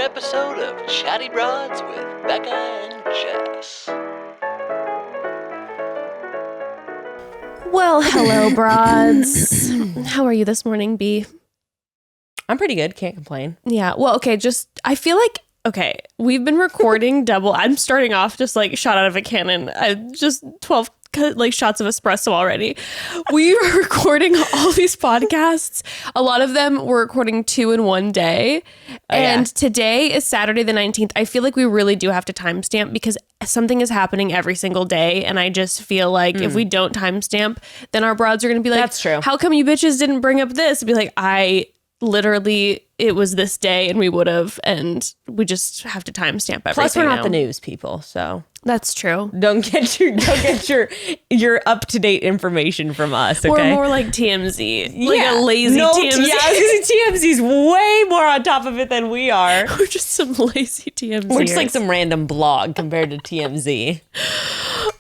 episode of Chatty Broads with Becca and Jess. Well, hello, broads. How are you this morning, B? I'm pretty good. Can't complain. Yeah. Well, okay. I feel like, okay, we've been recording double. I'm starting off just like shot out of a cannon. Just 12 like shots of espresso already. We were recording all these podcasts. A lot of them we're recording 2 in one day. And today is Saturday the 19th. I feel like we really do have to timestamp because something is happening every single day. And I just feel like if we don't timestamp, then our broads are going to be like, that's true. How come you bitches didn't bring up this? And be like, literally, it was this day and we would have, and we just have to timestamp everything. Plus, we're not now. the news people, so That's true. don't get your up to date information from us. Okay, We're more like TMZ, like a lazy TMZ. Yeah, TMZ's way more on top of it than we are. We're just some lazy TMZ. We're just like some random blog compared to TMZ.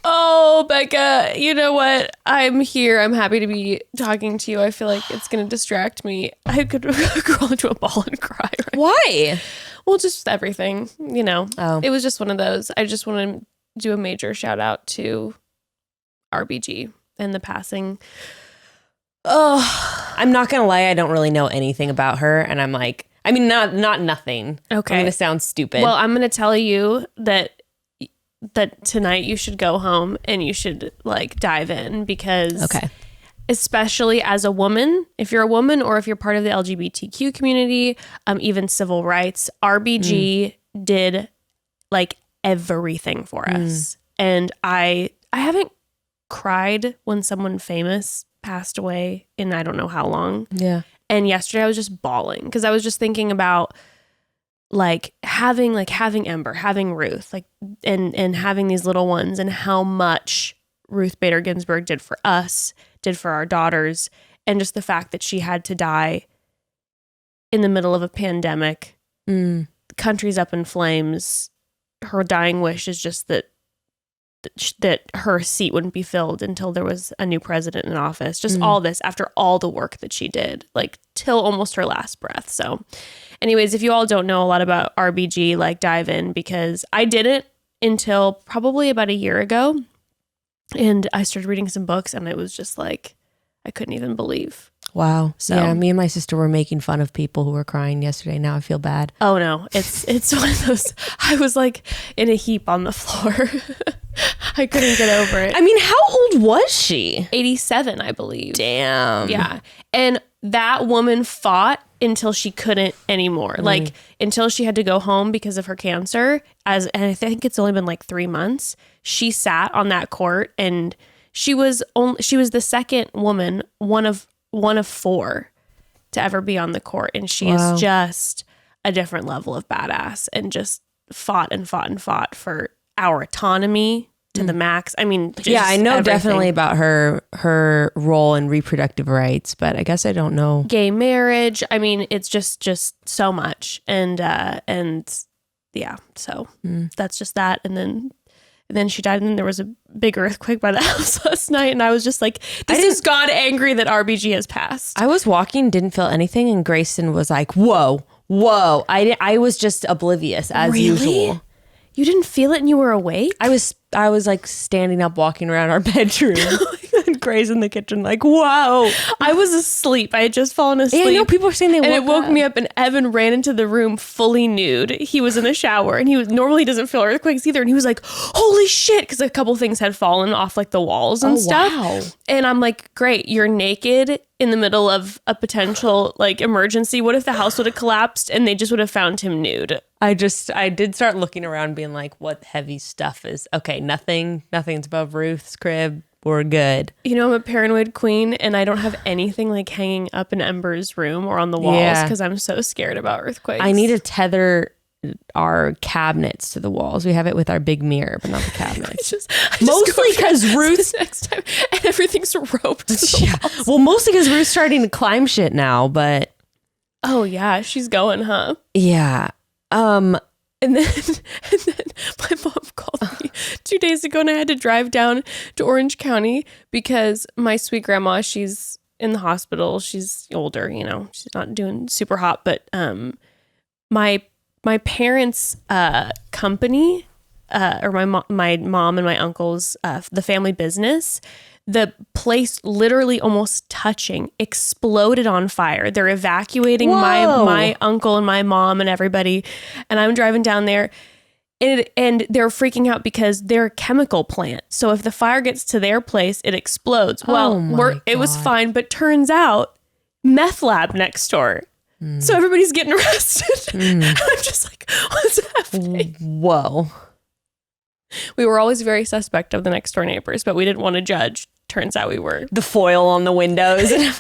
Oh, Becca, you know what? I'm here. I'm happy to be talking to you. I feel like it's going to distract me. I could crawl into a ball and cry. Right? Why? Well, just everything, you know. Oh. It was just one of those. I just want to do a major shout out to RBG and the passing. Oh, I'm not gonna lie. I don't really know anything about her, and I'm like, I mean, not nothing. Okay. I'm gonna sound stupid. Well, I'm going to tell you that tonight you should go home and you should like dive in because especially as a woman, if you're a woman or if you're part of the LGBTQ community, even civil rights, RBG did like everything for us. And I haven't cried when someone famous passed away in I don't know how long. Yeah. And yesterday I was just bawling because I was just thinking about having Ember, having Ruth, and having these little ones and how much Ruth Bader Ginsburg did for us, did for our daughters, and just the fact that she had to die in the middle of a pandemic, country's up in flames. Her dying wish is just that her seat wouldn't be filled until there was a new president in office. Just all this after all the work that she did, like till almost her last breath. So anyways, if you all don't know a lot about RBG, like dive in because I didn't until probably about a year ago. And I started reading some books and it was just like, I couldn't even believe. Wow. So yeah, me and my sister were making fun of people who were crying yesterday. Now I feel bad. Oh no, it's one of those, I was like in a heap on the floor. I couldn't get over it. I mean, how old was she? 87, I believe. Damn. Yeah. And that woman fought until she couldn't anymore. Like until she had to go home because of her cancer. And I think it's only been like 3 months. She sat on that court and she was the second woman, one of 4 to ever be on the court. And she is just a different level of badass and just fought and fought and fought for our autonomy to the max. I mean, yeah, I know everything. definitely about her role in reproductive rights, but I guess I don't know. Gay marriage. I mean, it's just so much. And yeah, so that's just that. And then she died, and then there was a big earthquake by the house last night, and I was just like, this is God angry that RBG has passed. I was walking, didn't feel anything, and Grayson was like, whoa. I was just oblivious as usual. You didn't feel it and you were awake? I was like standing up, walking around our bedroom. And Gray's in the kitchen like, whoa. I was asleep. I had just fallen asleep. Yeah, I know people are saying they woke and it woke up. me up, and Evan ran into the room fully nude. He was in the shower, and normally doesn't feel earthquakes either. And he was like, holy shit, because a couple things had fallen off like the walls and stuff. Wow. And I'm like, great, you're naked in the middle of a potential like emergency. What if the house would have collapsed and they just would have found him nude? I did start looking around being like, what heavy stuff is, okay, nothing's above Ruth's crib. We're good. You know, I'm a paranoid queen and I don't have anything like hanging up in Ember's room or on the walls because I'm so scared about earthquakes. I need to tether our cabinets to the walls. We have it with our big mirror, but not the cabinets. Mostly because Ruth next time and everything's roped to the walls. Well, mostly because Ruth's starting to climb shit now, but oh yeah, she's going, huh? Yeah. And then my mom called me 2 days ago and I had to drive down to Orange County because my sweet grandma, she's in the hospital. She's older, you know, she's not doing super hot, but my my parents' company, or my mom and my uncle's the family business, the place literally almost touching exploded on fire. They're evacuating my uncle and my mom and everybody, and I'm driving down there. And they're freaking out because they're a chemical plant. So if the fire gets to their place, it explodes. Well, it was fine, but turns out meth lab next door. So everybody's getting arrested. I'm just like, what's happening? Whoa. We were always very suspect of the next door neighbors, but we didn't want to judge. Turns out we were. The foil on the windows. Weird,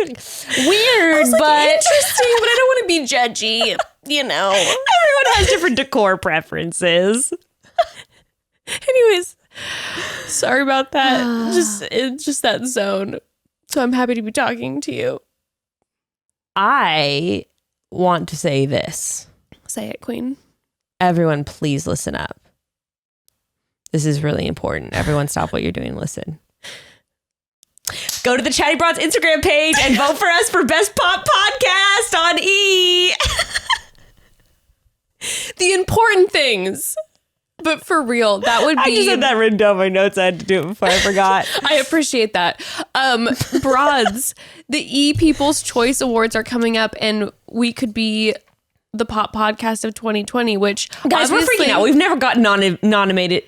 but interesting, but I don't want to be judgy. You know, everyone has different decor preferences. Anyways, sorry about that. It's just that zone. So I'm happy to be talking to you. I want to say this. Say it, Queen. Everyone, please listen up. This is really important. Everyone stop what you're doing. Listen. Go to the Chatty Broads Instagram page and vote for us for Best Pop Podcast on E! The important things. But for real, that would be... I just had that written down in my notes. I had to do it before I forgot. I appreciate that. Broads, the E People's Choice Awards are coming up, and we could be the pop podcast of 2020, which... Guys, we're freaking out. We've never gotten nominated. Nominated?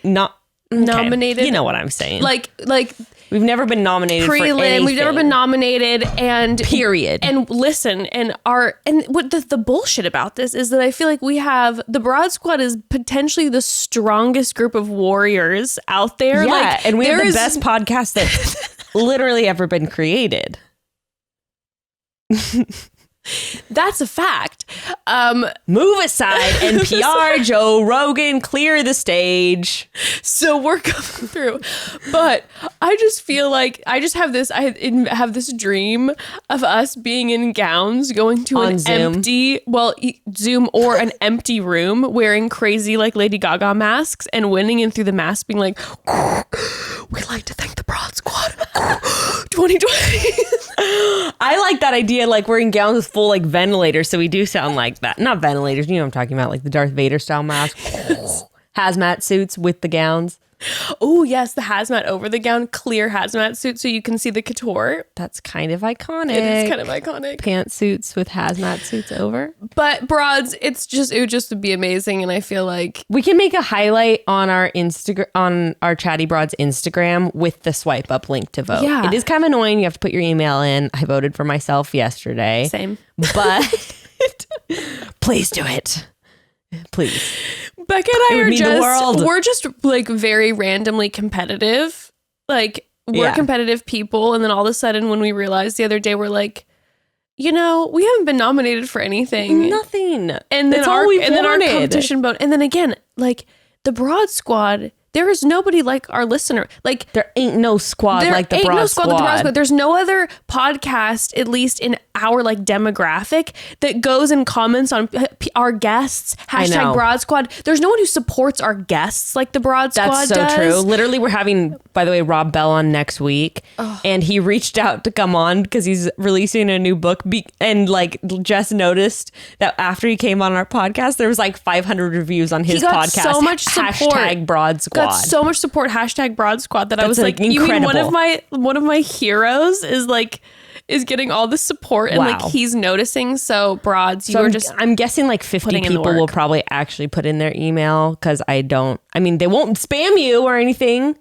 You know what I'm saying. Like we've never been nominated for anything. We've never been nominated, and period. And listen, and what the bullshit about this is that I feel like we have the Broad Squad is potentially the strongest group of warriors out there. Yeah, like, and we have the best podcast that's literally ever been created. That's a fact. Move aside, NPR, Joe Rogan, clear the stage. So we're coming through. But I just feel like I have this dream of us being in gowns going to an empty, Zoom or an empty room wearing crazy like Lady Gaga masks and winning, and through the mask being like, we'd like to thank the Broad Squad 2020. I like that idea. Like we're in gowns with full like ventilators, so we do sound like that. Not ventilators, you know what I'm talking about, like the Darth Vader style mask. Hazmat suits with the gowns. Oh yes, the hazmat over the gown, clear hazmat suit so you can see the couture. That's kind of iconic. It is kind of iconic. Pantsuits with hazmat suits over. But Broads, it would just be amazing, and I feel like we can make a highlight on our Instagram, on our Chatty Broads Instagram, with the swipe up link to vote. Yeah. It is kind of annoying. You have to put your email in. I voted for myself yesterday. Same. But please do it. Please. Becca and I we're just like very randomly competitive. Like we're competitive people. And then all of a sudden when we realized the other day, we're like, you know, we haven't been nominated for anything. Nothing. And then our competition vote. And then again, like the Broad Squad, there is nobody like our listener. Like there ain't no squad like the Broad Squad. There's no other podcast, at least in our like demographic, that goes and comments on our guests. # Broad Squad. There's no one who supports our guests like the Broad Squad does. That's so true. Literally, we're having, by the way, Rob Bell on next week, and he reached out to come on because he's releasing a new book. And like just noticed that after he came on our podcast, there was like 500 reviews on his podcast. So much support. # Broad Squad. Got so much support. # Broad Squad that I was like, incredible. You mean one of my heroes is getting all the support and like he's noticing. So Broads, I'm guessing like 50 people will probably actually put in their email, because they won't spam you or anything.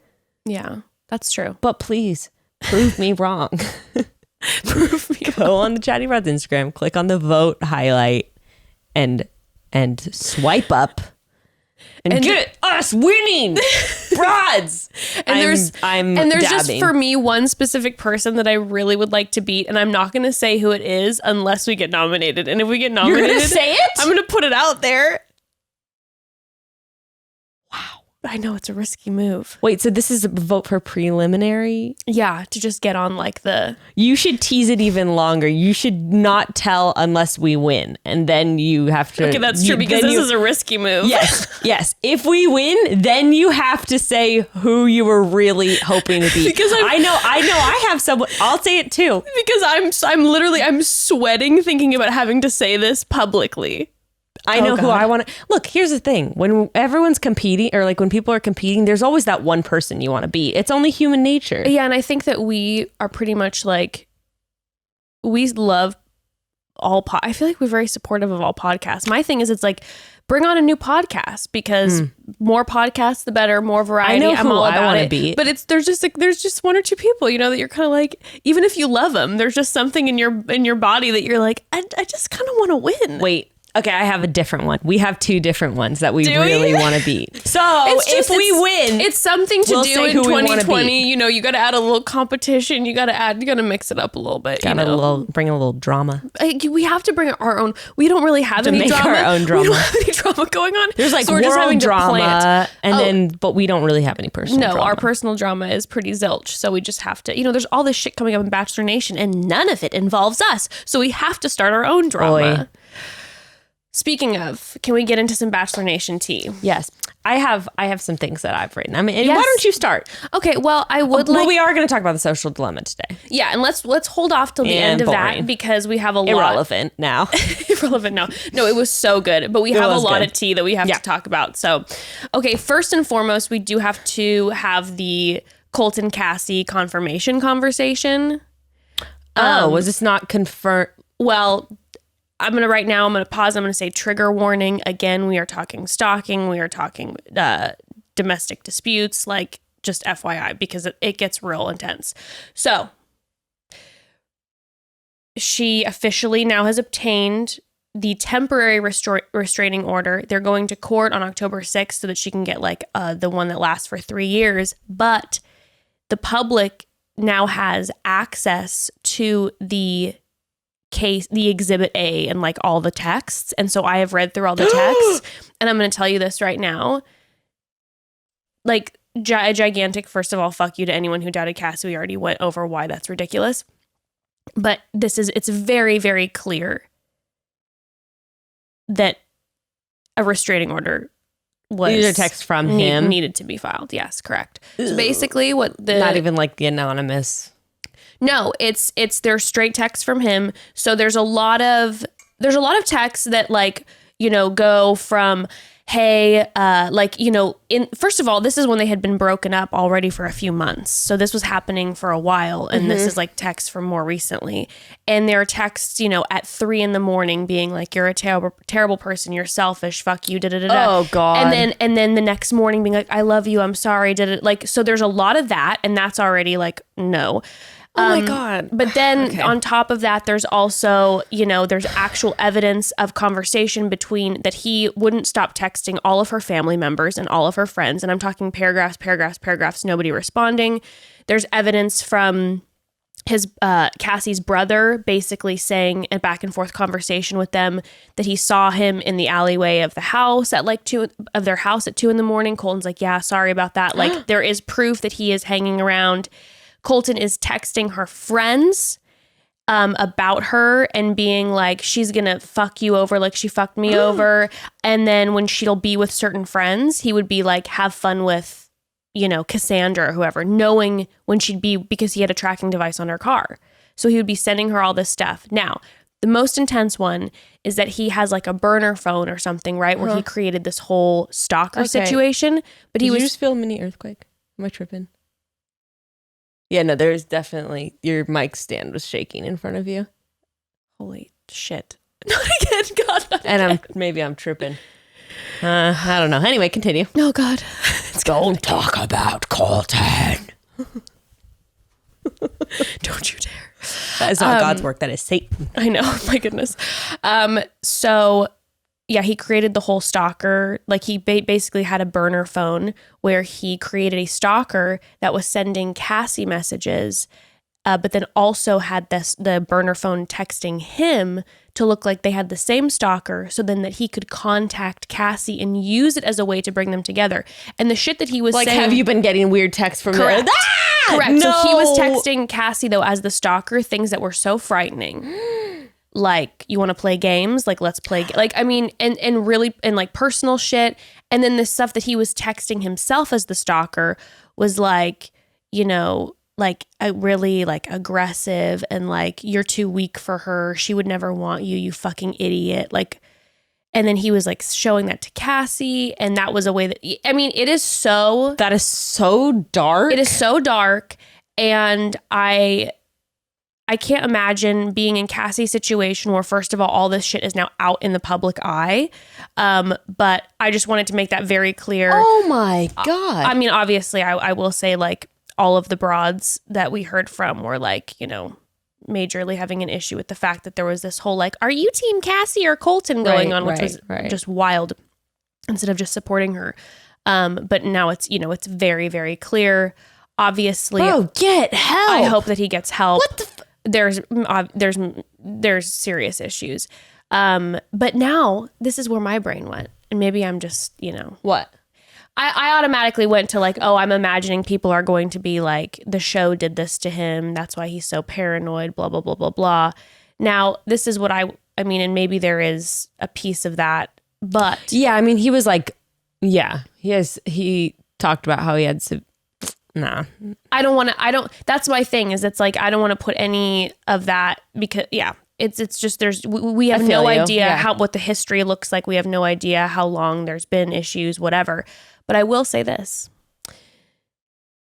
Yeah, that's true. But please prove me wrong. Prove me Go on the Chatty Broads Instagram, click on the vote highlight and swipe up. And get us winning, Broads. And there's dabbing. just for me one specific person that I really would like to beat, and I'm not going to say who it is unless we get nominated. And if we get nominated, you're going to say it? I'm going to put it out there. Wow, I know it's a risky move. Wait, so this is a vote for preliminary? Yeah, to just get on like the... You should tease it even longer. You should not tell unless we win. And then you have to... Okay, that's true, because this is a risky move. Yes. If we win, then you have to say who you were really hoping to beat. Because I know I have someone... I'll say it too. Because I'm sweating thinking about having to say this publicly. I know who I want to. Look, here's the thing. When everyone's competing, or like when people are competing, there's always that one person you want to be. It's only human nature. Yeah, and I think that we are pretty much like, we love I feel like we're very supportive of all podcasts. My thing is, it's like, bring on a new podcast, because more podcasts, the better, more variety. I'm all about it. Be. But there's just one or two people, you know, that you're kind of like, even if you love them, there's just something in your body that you're like, I just kind of want to win. Wait. Okay, I have a different one. We have two different ones that we really want to beat. So if we win, it's something to do in 2020. You know, you got to add a little competition. You got to mix it up a little bit. Bring a little drama. We have to bring our own. We don't really have any drama. Our own drama. We don't have any drama going on. There's like world just having drama, but we don't really have any personal drama. No, our personal drama is pretty zilch. So we just have to, you know, there's all this shit coming up in Bachelor Nation, and none of it involves us. So we have to start our own drama. Speaking of, can we get into some Bachelor Nation tea? Yes. I have some things that I've written. I mean, why don't you start? Okay, well, I would Well, we are going to talk about the social dilemma today. Yeah, and let's hold off till the end of that, because we have a lot. Irrelevant now. Irrelevant now. No, it was so good, but we have a lot of tea that we have to talk about. So, okay, first and foremost, we do have to have the Colton Cassie confirmation conversation. Was this not confirmed? Well, I'm going to pause. I'm going to say trigger warning. Again, we are talking stalking. We are talking domestic disputes, like, just FYI, because it gets real intense. So she officially now has obtained the temporary restraining order. They're going to court on October 6th so that she can get like the one that lasts for 3 years. But the public now has access to the case, the exhibit A, and like all the texts. And so I have read through all the texts, and I'm going to tell you this right now. Like, a gigantic, first of all, fuck you to anyone who doubted Cassie. We already went over why that's ridiculous. But it's very, very clear that a restraining order was... These are texts from him? Needed to be filed. Yes, correct. So basically not even like the anonymous... No, it's their straight text from him. So there's a lot of texts that, like, you know, go from, hey, like, you know, first of all, this is when they had been broken up already for a few months. So this was happening for a while, and this is like texts from more recently. And there are texts, you know, at 3 a.m. being like, you're a terrible person, you're selfish, fuck you, Oh God. And then the next morning being like, I love you, I'm sorry, like, so there's a lot of that, and that's already like, no. Oh my God. But then on top of that, there's also, you know, there's actual evidence of conversation between that he wouldn't stop texting all of her family members and all of her friends. And I'm talking paragraphs, nobody responding. There's evidence from his Cassie's brother basically saying a back and forth conversation with them that he saw him in the alleyway of the house at like 2 a.m. Colton's like, yeah, sorry about that. Like, there is proof that he is hanging around. Colton is texting her friends about her and being like, she's gonna fuck you over like she fucked me over. And then when she'll be with certain friends, he would be like, have fun with, you know, Cassandra or whoever, knowing when she'd be, because he had a tracking device on her car. So he would be sending her all this stuff. Now, the most intense one is that he has like a burner phone or something, right? Where he created this whole stalker situation. But Did you just feel a mini earthquake? Am I tripping? Yeah, no, there's definitely, your mic stand was shaking in front of you. Holy shit. Not again, God. Not and again. Maybe I'm tripping. I don't know. Anyway, continue. Oh, God. Don't talk about Colton. Don't you dare. That is not God's work. That is Satan. I know. My goodness. So... yeah, he created the whole stalker. Like, he basically had a burner phone where he created a stalker that was sending Cassie messages, but then also had the burner phone texting him to look like they had the same stalker, so then that he could contact Cassie and use it as a way to bring them together. And the shit that he was like, saying... have you been getting weird texts from Correct. Correct. No! So he was texting Cassie, though, as the stalker, things that were so frightening. Like, you want to play games? Like, let's play. Like, I mean, and really, and like personal shit. And then the stuff that he was texting himself as the stalker was like, you know, like a really like aggressive and like, you're too weak for her. She would never want you, you fucking idiot. Like, And then he was like showing that to Cassie. And that was a way that, I mean, it is so. That is so dark. It is so dark. And I can't imagine being in Cassie's situation where, first of all this shit is now out in the public eye. But I just wanted to make that very clear. Oh my God. I mean, obviously, I will say, like, all of the broads that we heard from were like, you know, majorly having an issue with the fact that there was this whole like, are you team Cassie or Colton going on, which was just wild, instead of just supporting her. But now it's, you know, it's very, very clear. Obviously, get help. I hope that he gets help. What the there's serious issues. But now this is where my brain went, and maybe I'm just, you know, what? I automatically went to like, oh, I'm imagining people are going to be like, the show did this to him, that's why he's so paranoid, blah, blah, blah, blah, blah. Now, this is what I mean, and maybe there is a piece of that, but. Yeah, I mean, he was like, yeah, he talked about how he had nah. That's my thing, is it's like, I don't want to put any of that, because, yeah. It's just, we have no idea what the history looks like. We have no idea how long there's been issues, whatever. But I will say this.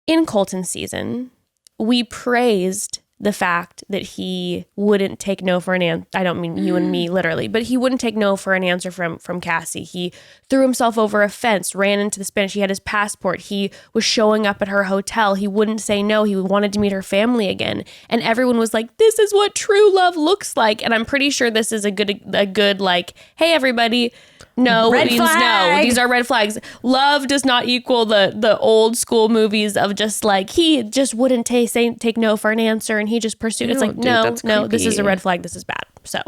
In Colton's season, we praised the fact that he wouldn't take no for an answer. I don't mean you and me literally, but he wouldn't take no for an answer from Cassie. He threw himself over a fence, ran into the Spanish. He had his passport. He was showing up at her hotel. He wouldn't say no. He wanted to meet her family again. And everyone was like, this is what true love looks like. And I'm pretty sure this is a good like, hey, everybody, no, red flag. No, these are red flags. Love does not equal the old school movies of just like, he just wouldn't take no for an answer and he just pursued. It's like, dude, no, this is a red flag. This is bad. So.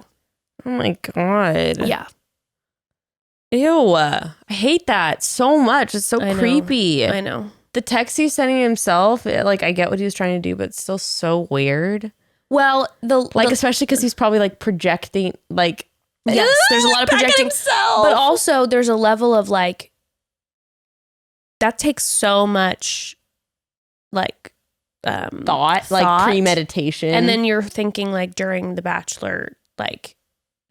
Oh my God. Yeah. Ew. I hate that so much. It's so creepy. I know. The text he's sending himself, like, I get what he was trying to do, but it's still so weird. Well, especially because he's probably like projecting, like, yes, there's a lot of projecting, but also there's a level of like, that takes so much like thought, like premeditation. And then you're thinking like during the Bachelor like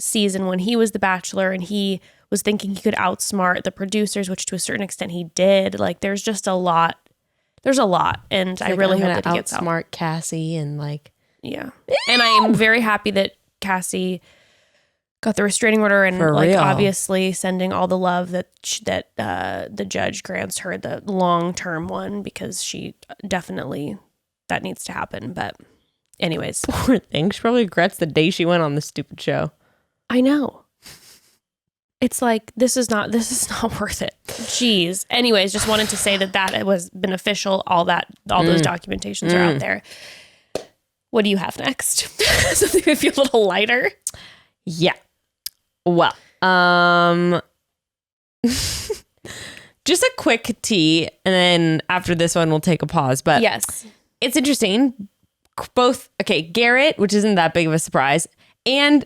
season when he was the Bachelor and he was thinking he could outsmart the producers, which to a certain extent he did. Like there's just a lot. There's a lot, and I really hope that he gets outsmart Cassie and like, yeah. And I am very happy that Cassie got the restraining order and like real. Obviously sending all the love that the judge grants her, the long-term one, because she definitely, that needs to happen. But anyways, poor thing. She probably regrets the day she went on this stupid show. I know. It's like, this is not worth it. Jeez. Anyways, just wanted to say that it was beneficial. All those documentations are out there. What do you have next? Something to feel a little lighter. Yeah. Well, just a quick tea, and then after this one, we'll take a pause. But yes, it's interesting. Both, Garrett, which isn't that big of a surprise, and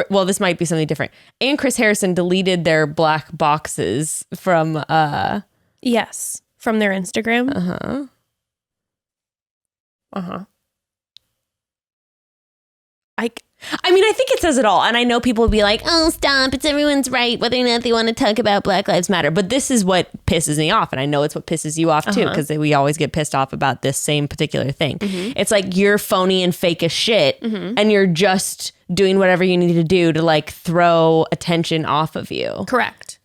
this might be something different. And Chris Harrison deleted their black boxes from yes, from their Instagram. I mean, I think it says it all. And I know people will be like, oh, stop. It's everyone's right, whether or not they want to talk about Black Lives Matter. But this is what pisses me off. And I know it's what pisses you off, too, because we always get pissed off about this same particular thing. It's like you're phony and fake as shit. And you're just doing whatever you need to do to like throw attention off of you. Correct.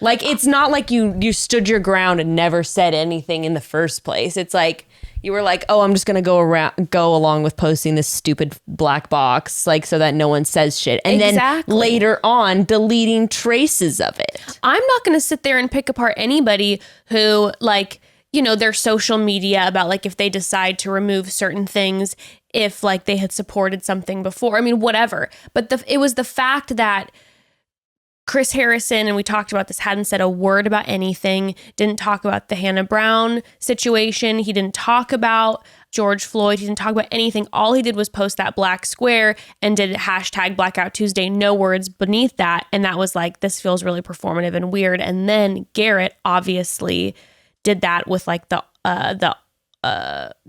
Like, it's not like you stood your ground and never said anything in the first place. It's like you were like, oh, I'm just going to go along with posting this stupid black box, like, so that no one says shit. And then later on, deleting traces of it. I'm not going to sit there and pick apart anybody who, like, you know, their social media about, like, if they decide to remove certain things, if, like, they had supported something before. I mean, whatever. But it was the fact that Chris Harrison, and we talked about this, hadn't said a word about anything, didn't talk about the Hannah Brown situation. He didn't talk about George Floyd. He didn't talk about anything. All he did was post that black square and did hashtag Blackout Tuesday, no words beneath that. And that was like, this feels really performative and weird. And then Garrett obviously did that with like the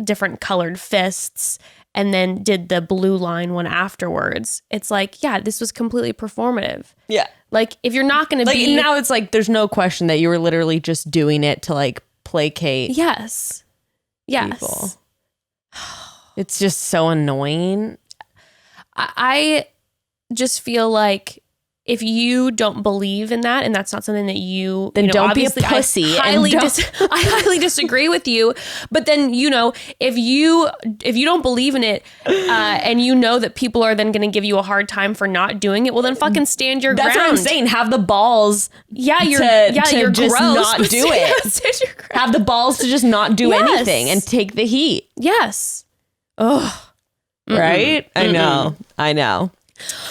different colored fists and then did the blue line one afterwards, it's like, yeah, this was completely performative. Yeah. Like, if you're not going to Like be... now it's like, there's no question that you were literally just doing it to like placate Yes. people. It's just so annoying. I just feel like if you don't believe in that, and that's not something that then don't be a obviously pussy. I highly disagree with you. But then, if you don't believe in it, and you know that people are then going to give you a hard time for not doing it, well, then fucking stand your ground. That's what I'm saying. Have the balls. Yeah, you're just gross, not but do it. stand your ground. Have the balls to just not do anything and take the heat. Yes. Ugh. Right? I know.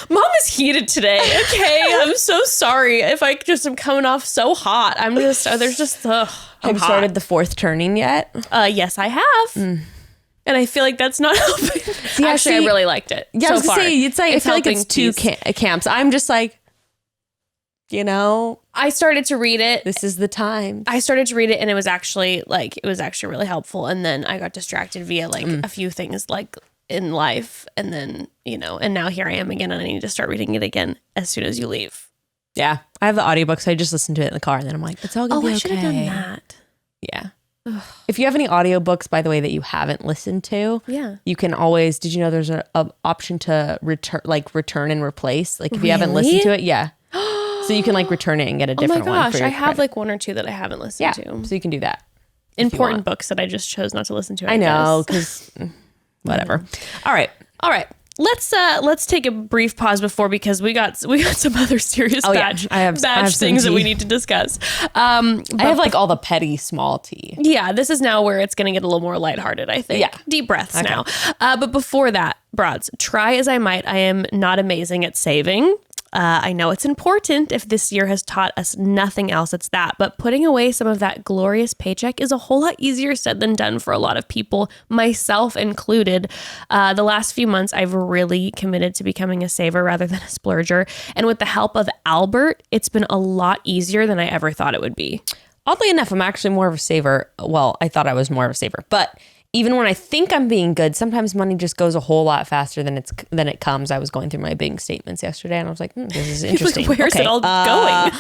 Mom is heated today. Okay, I'm so sorry if I just am coming off so hot. I'm just there's just Have you started the fourth turning yet? Yes, I have, and I feel like that's not helping. Actually, I really liked it. Yeah, so I was gonna far. say it's like I feel like it's two camps. I'm just like, I started to read it. this is the time. I started to read it, and it was actually really helpful. And then I got distracted via a few things like in life, and then and now here I am again, and I need to start reading it again as soon as you leave. Yeah, I have the audiobook, so I just listened to it in the car, and then I'm like, it's all gonna be okay. I should have done that. Yeah. Ugh. If you have any audiobooks, by the way, that you haven't listened to, you can always. Did you know there's a option to return and replace? Like if you haven't listened to it, so you can return it and get a different one. Oh my gosh, I have one or two that I haven't listened to. So you can do that. Important books that I just chose not to listen to. I know, because whatever. All right. Let's take a brief pause because we got some other serious badge things that we need to discuss. I have all the petty small tea. Yeah, this is now where it's going to get a little more lighthearted, I think. Yeah. Deep breaths now. But before that, broads, try as I might, I am not amazing at saving. I know it's important. If this year has taught us nothing else, it's that. But putting away some of that glorious paycheck is a whole lot easier said than done for a lot of people, myself included. The last few months, I've really committed to becoming a saver rather than a splurger. And with the help of Albert, it's been a lot easier than I ever thought it would be. Oddly enough, I'm actually more of a saver. Well, I thought I was more of a saver, but even when I think I'm being good, sometimes money just goes a whole lot faster than it comes. I was going through my bank statements yesterday, and I was like, this is interesting. Where's it all going?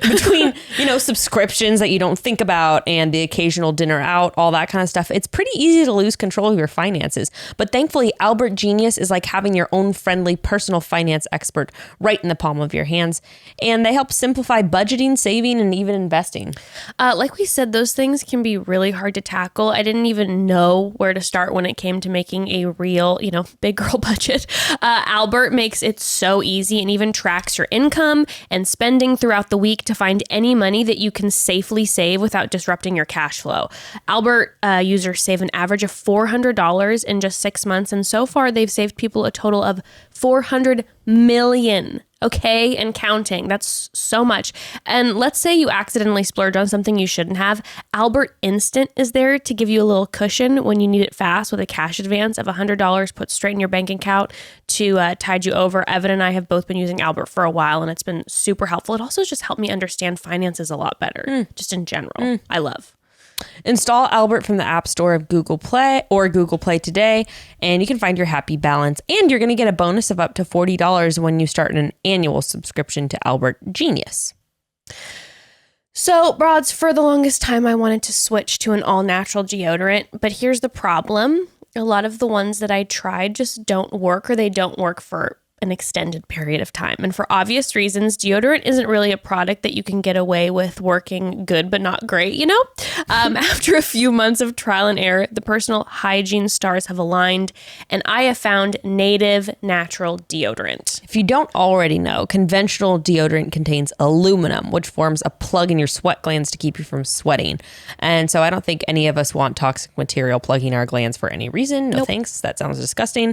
Between, subscriptions that you don't think about and the occasional dinner out, all that kind of stuff, it's pretty easy to lose control of your finances. But thankfully, Albert Genius is like having your own friendly personal finance expert right in the palm of your hands. And they help simplify budgeting, saving, and even investing. Like we said, those things can be really hard to tackle. I didn't even know where to start when it came to making a real, big girl budget. Albert makes it so easy and even tracks your income and spending throughout the week to find any money that you can safely save without disrupting your cash flow. Albert users save an average of $400 in just 6 months, and so far they've saved people a total of $400 million. Okay, and counting. That's so much. And let's say you accidentally splurge on something you shouldn't have. Albert Instant is there to give you a little cushion when you need it fast with a cash advance of $100 put straight in your bank account to tide you over. Evan and I have both been using Albert for a while, and it's been super helpful. It also just helped me understand finances a lot better, just in general. I love. Install Albert from the App Store of Google Play or Google Play today, and you can find your happy balance. And you're going to get a bonus of up to $40 when you start an annual subscription to Albert Genius. So, broads, for the longest time, I wanted to switch to an all-natural deodorant, but here's the problem. A lot of the ones that I tried just don't work, or they don't work for an extended period of time. And for obvious reasons, deodorant isn't really a product that you can get away with working good but not great, After a few months of trial and error, the personal hygiene stars have aligned, and I have found native natural deodorant. If you don't already know, conventional deodorant contains aluminum, which forms a plug in your sweat glands to keep you from sweating. And so I don't think any of us want toxic material plugging our glands for any reason. No thanks. That sounds disgusting.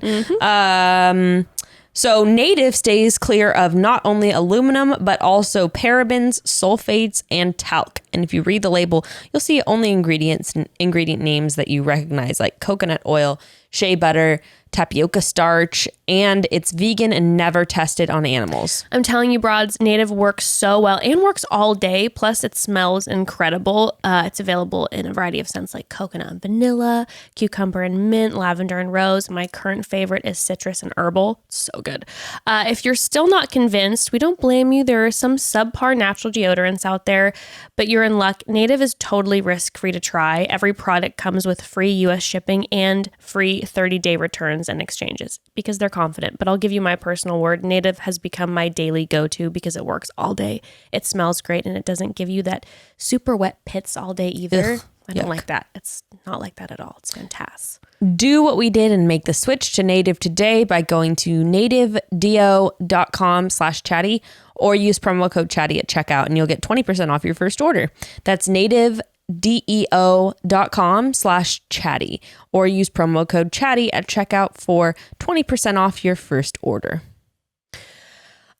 So Native stays clear of not only aluminum, but also parabens, sulfates, and talc. And if you read the label, you'll see only ingredient names that you recognize, like coconut oil, shea butter, tapioca starch, and it's vegan and never tested on animals. I'm telling you, broads, Native works so well and works all day. Plus, it smells incredible. It's available in a variety of scents like coconut and vanilla, cucumber and mint, lavender and rose. My current favorite is citrus and herbal. So good. If you're still not convinced, we don't blame you. There are some subpar natural deodorants out there, but you're in luck. Native is totally risk-free to try. Every product comes with free U.S. shipping and free 30-day returns and exchanges because they're confident. But I'll give you my personal word. Native has become my daily go-to because it works all day. It smells great and it doesn't give you that super wet pits all day either. Ugh, I don't yuck. like that. It's not like that at all. It's fantastic. Do what we did and make the switch to Native today by going to nativedeo.com/chatty or use promo code chatty at checkout and you'll get 20% off your first order. That's nativedeo.com/chatty or use promo code chatty at checkout for 20% off your first order.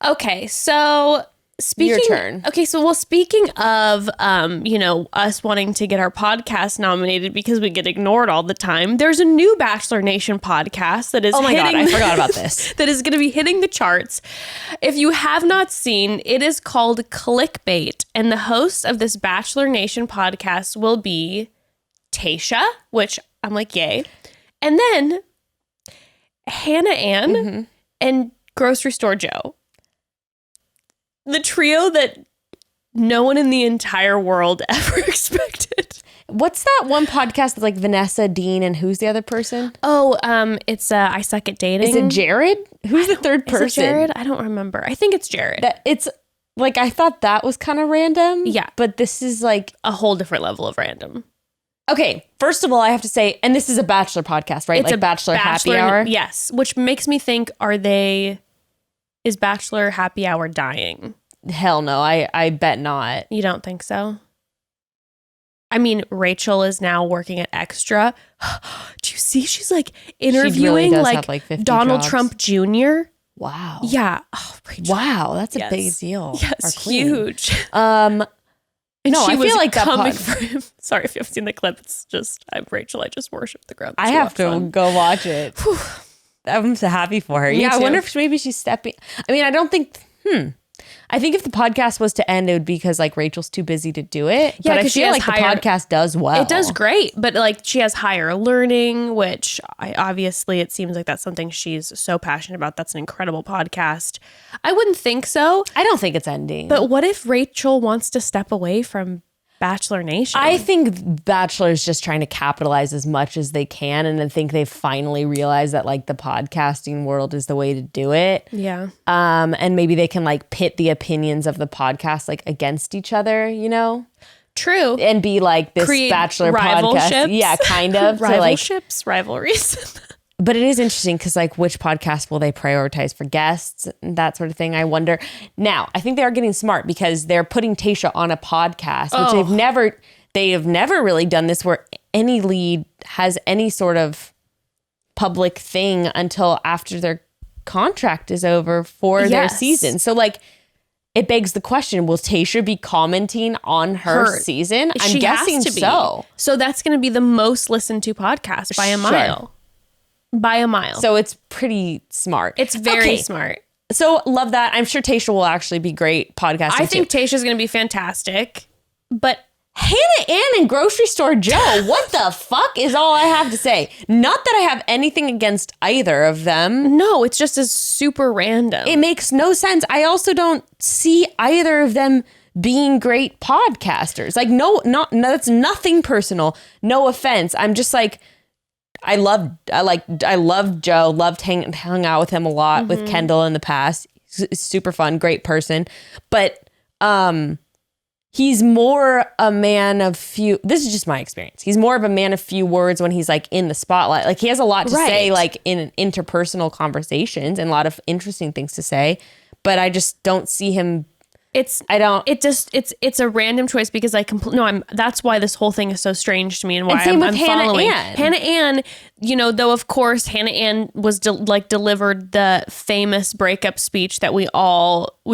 Okay, so speaking, Your turn. Okay, so speaking of us wanting to get our podcast nominated because we get ignored all the time, there's a new Bachelor Nation podcast that is Oh my God, I forgot about this. that is going to be hitting the charts. If you have not seen, it is called Clickbait, and the host of this Bachelor Nation podcast will be Tayshia, which I'm like, yay, and then Hannah Ann and Grocery Store Joe. The trio that no one in the entire world ever expected. What's that one podcast that's like Vanessa, Dean, and who's the other person? Oh, it's I Suck at Dating. Is it Jared? Who's the third person? Is it Jared? I don't remember. I think it's Jared. It's like, I thought that was kind of random. Yeah. But this is like a whole different level of random. Okay, first of all, I have to say, and this is a Bachelor podcast, right? It's like a Bachelor Happy Hour? Yes, which makes me think, is Bachelor Happy Hour dying? Hell no, I bet not. You don't think so? I mean, Rachel is now working at Extra. Do you see? She's like interviewing does like have, like, 50 Donald jobs. Trump Jr. Wow. Yeah. Oh, Rachel. Wow, that's a Yes. big deal. Our Yes, queen. huge. And And I feel like that coming pod- for him. Sorry if you haven't seen the clip. It's just, I'm Rachel. I just worship the ground. I have to go watch it. I'm so happy for her. Me I too. wonder if maybe she's stepping. I mean, I don't think. I think if the podcast was to end, it would be because like Rachel's too busy to do it. Yeah, but I 'cause she feel has like higher- the podcast does well. It does great, but like she has higher learning, which obviously it seems like that's something she's so passionate about. That's an incredible podcast. I wouldn't think so. I don't think it's ending. But what if Rachel wants to step away from Bachelor Nation? I think Bachelor's just trying to capitalize as much as they can, and I think they've finally realized that like the podcasting world is the way to do it. Yeah. And maybe they can like pit the opinions of the podcast like against each other, you know, True. and be like this Create Bachelor rivalships. podcast. Yeah, kind of. So, like, Rivalships, rivalries. but it is interesting because like which podcast will they prioritize for guests and that sort of thing. I wonder. Now, I think they are getting smart because they're putting Tayshia on a podcast, which they have never really done this where any lead has any sort of public thing until after their contract is over for their Yes. season. So like it begs the question, will Tayshia be commenting on her season? I'm She guessing has to be. so. So that's going to be the most listened to podcast by a Sure. mile. By a mile. So it's pretty smart. it's very Okay. smart. So love that. I'm sure Tayshia will actually be great podcasting. I think too. Tayshia's going to be fantastic, but Hannah Ann and Grocery Store Joe. What the fuck is all I have to say? Not that I have anything against either of them. no, it's just as super random. It makes no sense. I also don't see either of them being great podcasters. Like no, that's nothing personal. No offense. I'm just like, I loved Joe, hung out with him a lot with Kendall in the past. He's super fun, great person. But he's more a man of few. This is just my experience. He's more of a man of few words when he's like in the spotlight. Like he has a lot to say, Right. like in interpersonal conversations, and a lot of interesting things to say. But I just don't see him. It's a random choice because that's why this whole thing is so strange to me and why And same I'm with Hannah following Ann. Hannah Ann. You know, though of course Hannah Ann was delivered the famous breakup speech that we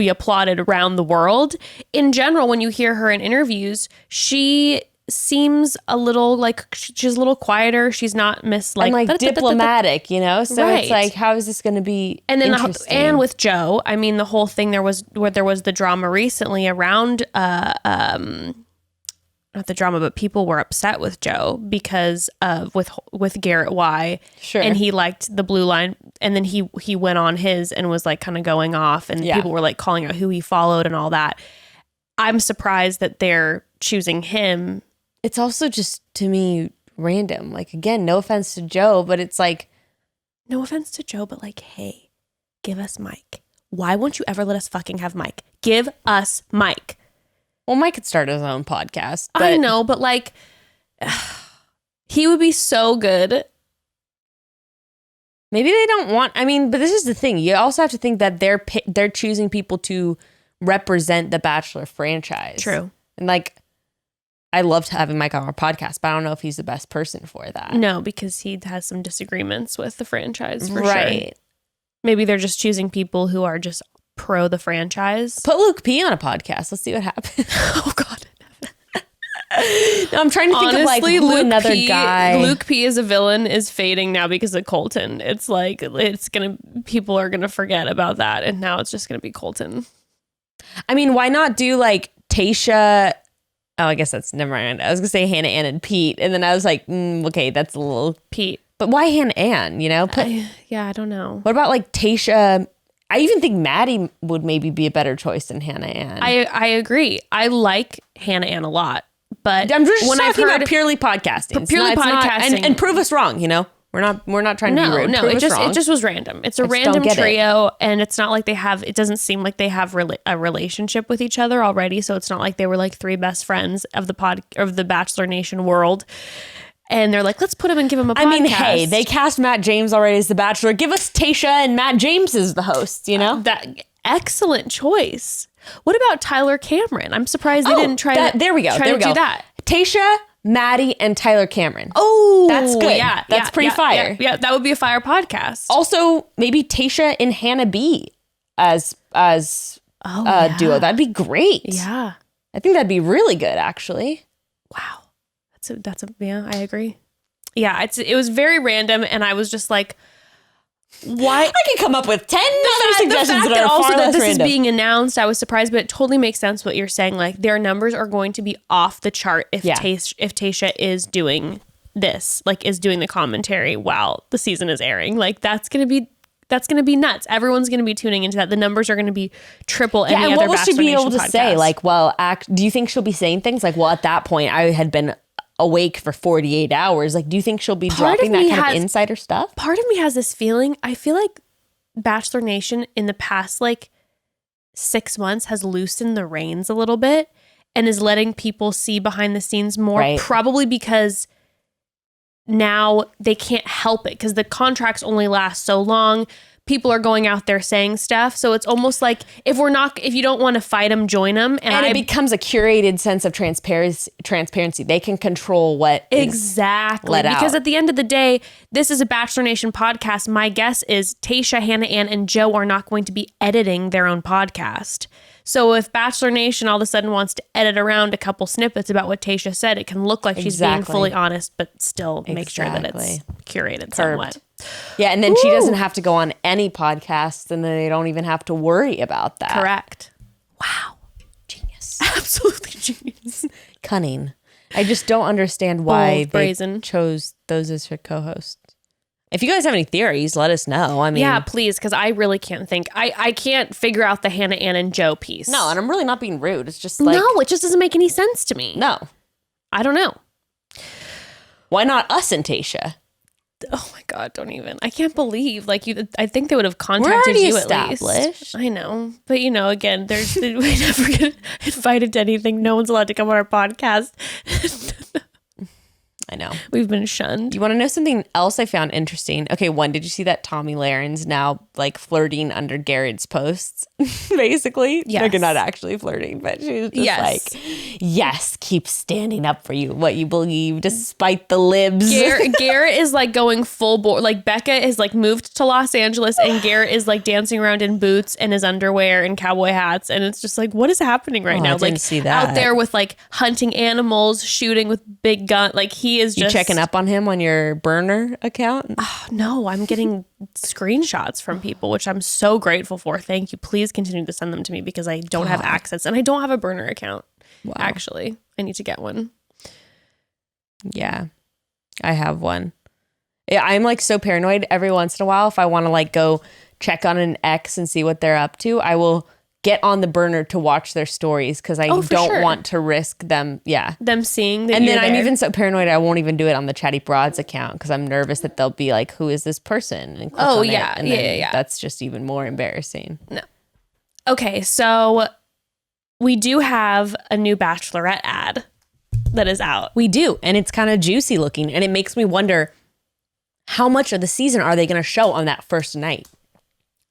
applauded around the world. In general, when you hear her in interviews, she seems a little like she's a little quieter. She's not and like diplomatic, you know? So it's like, how is this going to be and then interesting? And with Joe, I mean, the whole thing there was the drama recently around not the drama, but people were upset with Joe because of with Garrett Y. Sure. And he liked the blue line, and then he went on his and was like kind of going off, and people were like calling out who he followed and all that. I'm surprised that they're choosing him. It's also just, to me, random. Like, again, no offense to Joe, but it's like, no offense to Joe, but like, hey, give us Mike. Why won't you ever let us fucking have Mike? Give us Mike. Well, Mike could start his own podcast. But I know, but like, he would be so good. Maybe they don't want, I mean, but this is the thing. You also have to think that they're choosing people to represent the Bachelor franchise. True. And like, I loved having Mike on our podcast, but I don't know if he's the best person for that. No, because he has some disagreements with the franchise for right. sure. Maybe they're just choosing people who are just pro the franchise. Put Luke P on a podcast. Let's see what happens. Oh God. No, I'm trying to think Honestly, of like who Luke another P, guy. Luke P as a villain is fading now because of Colton. It's like people are gonna forget about that, and now it's just gonna be Colton. I mean, why not do like Tayshia? Oh, I guess that's never mind. I was gonna say Hannah Ann and Pete, and then I was like, okay, that's a little Pete. But why Hannah Ann? You know? I don't know. What about like Tayshia? I even think Maddie would maybe be a better choice than Hannah Ann. I agree. I like Hannah Ann a lot, but I'm just talking about purely podcasting. Purely podcasting, and prove us wrong. You know, we're not trying to be rude. No, prove it just was random. It's a random trio, and it's not like they have. It doesn't seem like they have a relationship with each other already. So it's not like they were like three best friends of the Bachelor Nation world. And they're like, let's put him and give him a podcast. I mean, hey, they cast Matt James already as the Bachelor. Give us Tayshia and Matt James as the hosts, you know? Excellent choice. What about Tyler Cameron? I'm surprised they didn't try to. There we go. Do that. Tayshia, Maddie, and Tyler Cameron. Oh, that's good. Yeah, that's pretty fire. Yeah, that would be a fire podcast. Also, maybe Tayshia and Hannah B as duo. That'd be great. Yeah, I think that'd be really good, actually. Wow. I agree. Yeah, it was very random, and I was just like, why? I could come up with 10 other suggestions that are also far less this random. Is being announced, I was surprised, but it totally makes sense what you're saying. Like, their numbers are going to be off the chart if Tayshia is doing this, like is doing the commentary while the season is airing. Like, that's gonna be nuts. Everyone's going to be tuning into that. The numbers are going to be triple any other Bachelor Nation podcast. And what will she be able to say? Like, well, do you think she'll be saying things like, well, at that point, I had been awake for 48 hours. Like, do you think she'll be dropping that kind of insider stuff? Part of me has this feeling. I feel like Bachelor Nation in the past, like 6 months has loosened the reins a little bit and is letting people see behind the scenes more, right. Probably because now they can't help it because the contracts only last so long. People are going out there saying stuff. So it's almost like if you don't want to fight them, join them. And it becomes a curated sense of transparency. They can control what exactly. Let out. Because at the end of the day, this is a Bachelor Nation podcast. My guess is Tayshia, Hannah Ann, and Joe are not going to be editing their own podcast. So if Bachelor Nation all of a sudden wants to edit around a couple snippets about what Tayshia said, it can look like she's being fully honest, but still make sure that it's curated somewhat. Yeah, and then she doesn't have to go on any podcasts, and then they don't even have to worry about that. Correct. Wow. Genius. Absolutely genius. Cunning. I just don't understand why they chose those as her co-hosts. If you guys have any theories, let us know. I mean, yeah, please, because I really can't think. I can't figure out the Hannah Ann and Joe piece. No, and I'm really not being rude. It's just like... No, it just doesn't make any sense to me. No. I don't know. Why not us and Tayshia? Oh my God, don't even. I can't believe. Like, I think they would have contacted you established. At least. I know. But, again, we never get invited to anything. No one's allowed to come on our podcast. I know. We've been shunned. You want to know something else I found interesting? Okay, one, did you see that Tommy Laren's now like flirting under Garrett's posts? Basically. Yes. Like, not actually flirting, but she was just like, yes, keep standing up for what you believe despite the libs. Garrett is like going full bore. Like Becca is like moved to Los Angeles and Garrett is like dancing around in boots and his underwear and cowboy hats. And it's just like, what is happening right now? I didn't see that. Out there with like hunting animals, shooting with big gun. Like he is just... You checking up on him on your burner account? Oh, no, I'm getting screenshots from people, which I'm so grateful for. Thank you. Please continue to send them to me because I don't have access and I don't have a burner account. Wow. Actually, I need to get one. Yeah, I have one. I'm like so paranoid every once in a while. If I want to like go check on an ex and see what they're up to, I will get on the burner to watch their stories because I don't want to risk them. Yeah. Them seeing that. And then I'm even so paranoid I won't even do it on the Chatty Broads account because I'm nervous that they'll be like, who is this person? And click on it, and then that's just even more embarrassing. No. Okay, so we do have a new Bachelorette ad that is out. We do. And it's kind of juicy looking. And it makes me wonder, how much of the season are they going to show on that first night?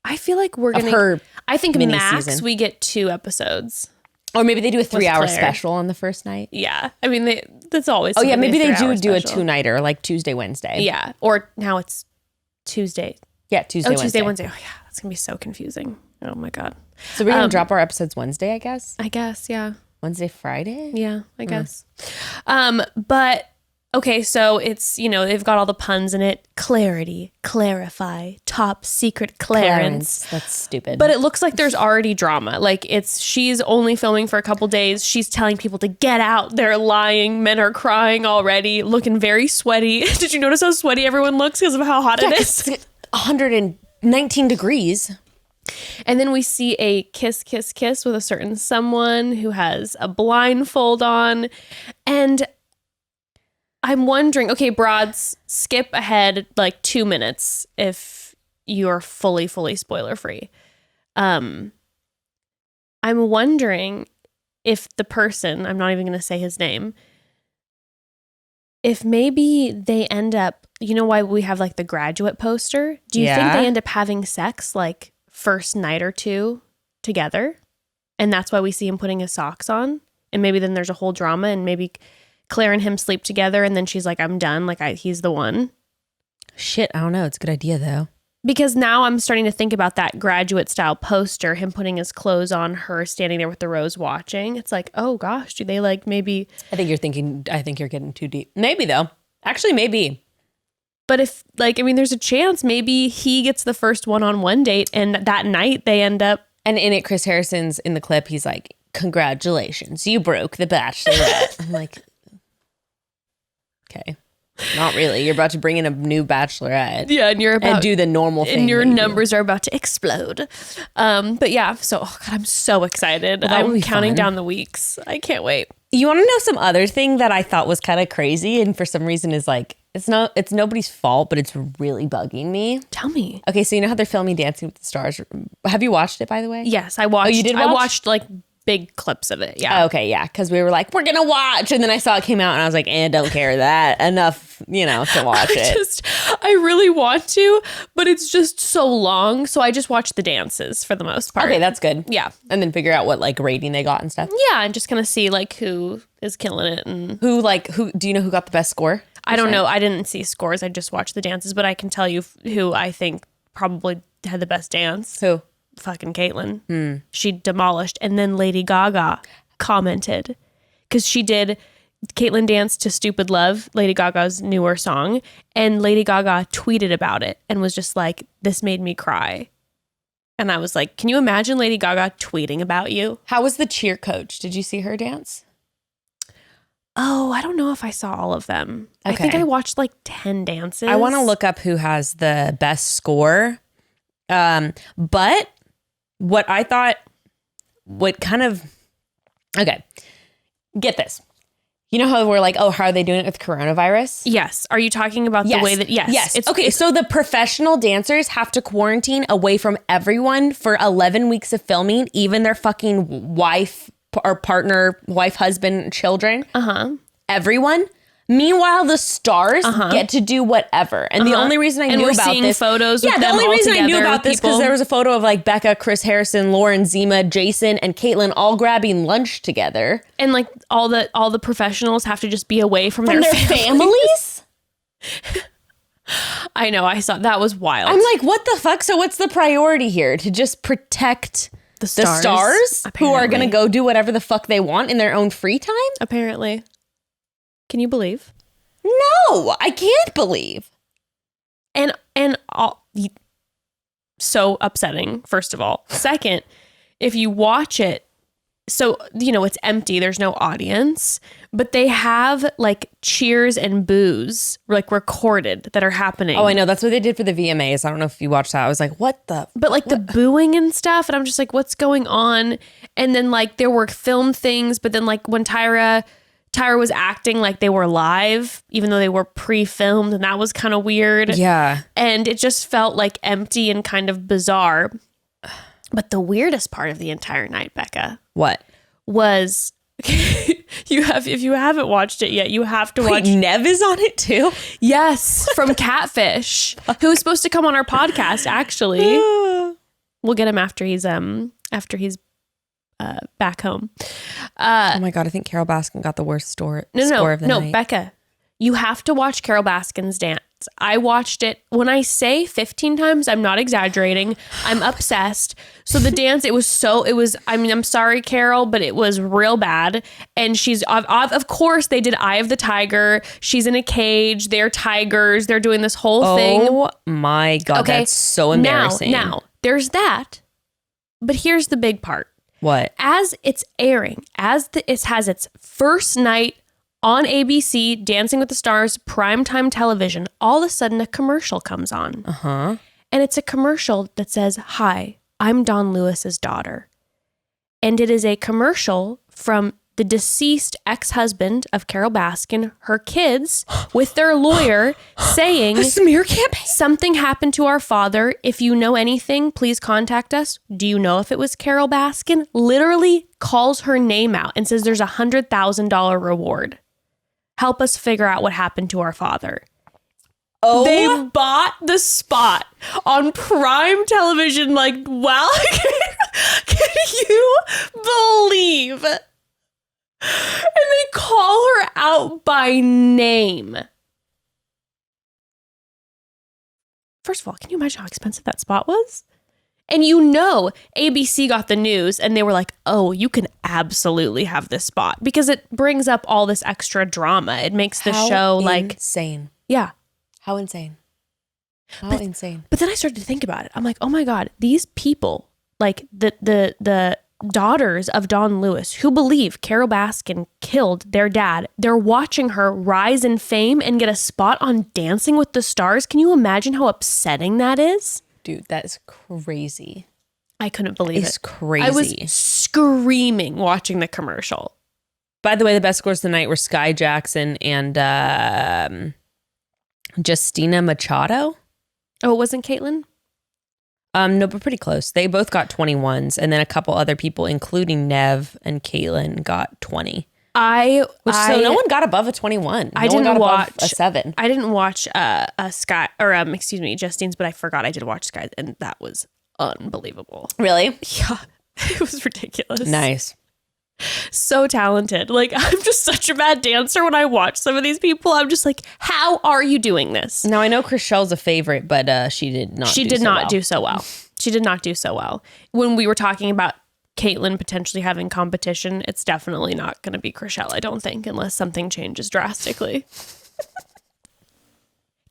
I feel like we're going to... I think max we get 2 episodes. Or maybe they do a 3-hour special on the first night. Yeah. I mean, that's always... Oh, yeah. Maybe they do a 2-nighter, like Tuesday, Wednesday. Yeah. Or now it's Tuesday. Yeah, Wednesday. Tuesday, Wednesday. Oh, yeah. That's going to be so confusing. Oh, my God. So we're going to drop our episodes Wednesday, I guess? I guess, yeah. Wednesday, Friday? Yeah, I guess. But... Okay, so it's, they've got all the puns in it. Clarity, clarify, top secret Clarence. That's stupid. But it looks like there's already drama. Like she's only filming for a couple days. She's telling people to get out. They're lying. Men are crying already, looking very sweaty. Did you notice how sweaty everyone looks because of how hot it is? It's 119 degrees. And then we see a kiss, kiss, kiss with a certain someone who has a blindfold on. And I'm wondering, okay, broads, skip ahead like 2 minutes if you're fully spoiler free. I'm wondering if the person, I'm not even going to say his name, if maybe they end up, why we have like the graduate poster? Do you think they end up having sex like first night or 2 together? And that's why we see him putting his socks on? And maybe then there's a whole drama and maybe Claire and him sleep together and then she's like, I'm done. Like he's the one. Shit, I don't know. It's a good idea though. Because now I'm starting to think about that graduate style poster, him putting his clothes on, her standing there with the rose watching. It's like, oh gosh, do they like maybe... I think you're getting too deep. Maybe though. Actually, maybe. But if there's a chance maybe he gets the first one-on-one date and that night they end up... And in it, Chris Harrison's in the clip, he's like, congratulations, you broke the Bachelorette. I'm like... Okay. Not really. You're about to bring in a new Bachelorette. Yeah, and you're about and do the normal thing. And your numbers are about to explode. But yeah, so God, I'm so excited. Well, I'm counting down the weeks. I can't wait. You want to know some other thing that I thought was kind of crazy and for some reason is like it's nobody's fault, but it's really bugging me. Tell me. Okay, so you know how they're filming Dancing with the Stars? Have you watched it, by the way? Yes, I watched. Oh, you did watch? I watched like big clips of it. Yeah. Okay, yeah, because we were like, we're gonna watch, and then I saw it came out, and I was like, don't care that enough, to watch it. I really want to, but it's just so long, so I just watch the dances for the most part. Okay, that's good. Yeah, and then figure out what like rating they got and stuff. Yeah, and just kind of see like who is killing it and who do you know who got the best score? I don't know. I didn't see scores. I just watched the dances, but I can tell you who I think probably had the best dance. Who? Fucking Caitlyn. She demolished. And then Lady Gaga commented because Caitlyn danced to Stupid Love, Lady Gaga's newer song, and Lady Gaga tweeted about it and was just like, this made me cry. And I was like, can you imagine Lady Gaga tweeting about you? How was the cheer coach? Did you see her dance? Oh, I don't know if I saw all of them. Okay. I think I watched like 10 dances. I want to look up who has the best score. But what I thought, okay, get this. You know how we're like, oh, how are they doing it with coronavirus? Yes. Are you talking about the way that, yes. Okay, so the professional dancers have to quarantine away from everyone for 11 weeks of filming, even their fucking wife or partner, wife, husband, children. Uh-huh. Everyone. Meanwhile, the stars get to do whatever. And the only reason I knew about this... photos yeah, with the them only reason I knew together about this because there was a photo of like Becca, Chris Harrison, Lauren, Zima, Jason, and Caitlin all grabbing lunch together. And like all the professionals have to just be away from their families? I know, I saw that was wild. I'm like, what the fuck? So what's the priority here? To just protect the stars who are going to go do whatever the fuck they want in their own free time? Apparently. Can you believe? No, I can't believe. And so upsetting, first of all. Second, if you watch it, so, you know, it's empty. There's no audience, but they have like cheers and boos like recorded that are happening. Oh, I know. That's what they did for the VMAs. I don't know if you watched that. I was like, what the? But like the booing and stuff. And I'm just like, what's going on? And then like there were filmed things, but then like when Tyra was acting like they were live, even though they were pre-filmed, and that was kind of weird. Yeah. And it just felt like empty and kind of bizarre. But the weirdest part of the entire night, Becca. What? Was if you haven't watched it yet, you have to watch. Nev is on it too? Yes, from Catfish, who was supposed to come on our podcast, actually. We'll get him after he's back home. Oh my God, I think Carol Baskin got the worst score of the night. No, Becca, you have to watch Carol Baskin's dance. I watched it, when I say 15 times, I'm not exaggerating. I'm obsessed. So the dance, I'm sorry, Carol, but it was real bad. And she's, of course, they did Eye of the Tiger. She's in a cage. They're tigers. They're doing this whole thing. Oh my God, okay. That's so embarrassing. Now, there's that. But here's the big part. What? As it's airing, it has its first night on ABC, Dancing with the Stars, primetime television, all of a sudden a commercial comes on. Uh-huh. And it's a commercial that says, "Hi, I'm Don Lewis's daughter." And it is a commercial from the deceased ex-husband of Carol Baskin, her kids, with their lawyer saying, a smear campaign? "Something happened to our father. If you know anything, please contact us. Do you know if it was Carol Baskin?" Literally calls her name out and says there's $100,000 reward. Help us figure out what happened to our father. Oh, they bought the spot on prime television. Like, wow, can you believe? And they call her out by name. First of all, can you imagine how expensive that spot was? And you know, ABC got the news and they were like, "Oh, you can absolutely have this spot," because it brings up all this extra drama. It makes the show like insane. Yeah. How insane. How insane. But then I started to think about it. I'm like, oh my God, these people, like the daughters of Don Lewis, who believe Carol Baskin killed their dad, they're watching her rise in fame and get a spot on Dancing with the Stars. Can you imagine how upsetting that is? Dude, that is crazy. I couldn't believe it. It's crazy. I was screaming watching the commercial. By the way, the best scores tonight were Sky Jackson and Justina Machado. Oh, it wasn't Caitlin? No, but pretty close. They both got 21s, and then a couple other people, including Nev and Caitlin, got 20. So no one got above a 21. I didn't watch a 7. I didn't watch Sky Justine's, but I forgot I did watch Sky, and that was unbelievable. Really? Yeah, it was ridiculous. Nice. So talented. Like, I'm just such a bad dancer when I watch some of these people. I'm just like, how are you doing this? Now, I know Chrishell's a favorite, but she did not do so well. She did not do so well. When we were talking about Caitlin potentially having competition, it's definitely not going to be Chrishell, I don't think, unless something changes drastically.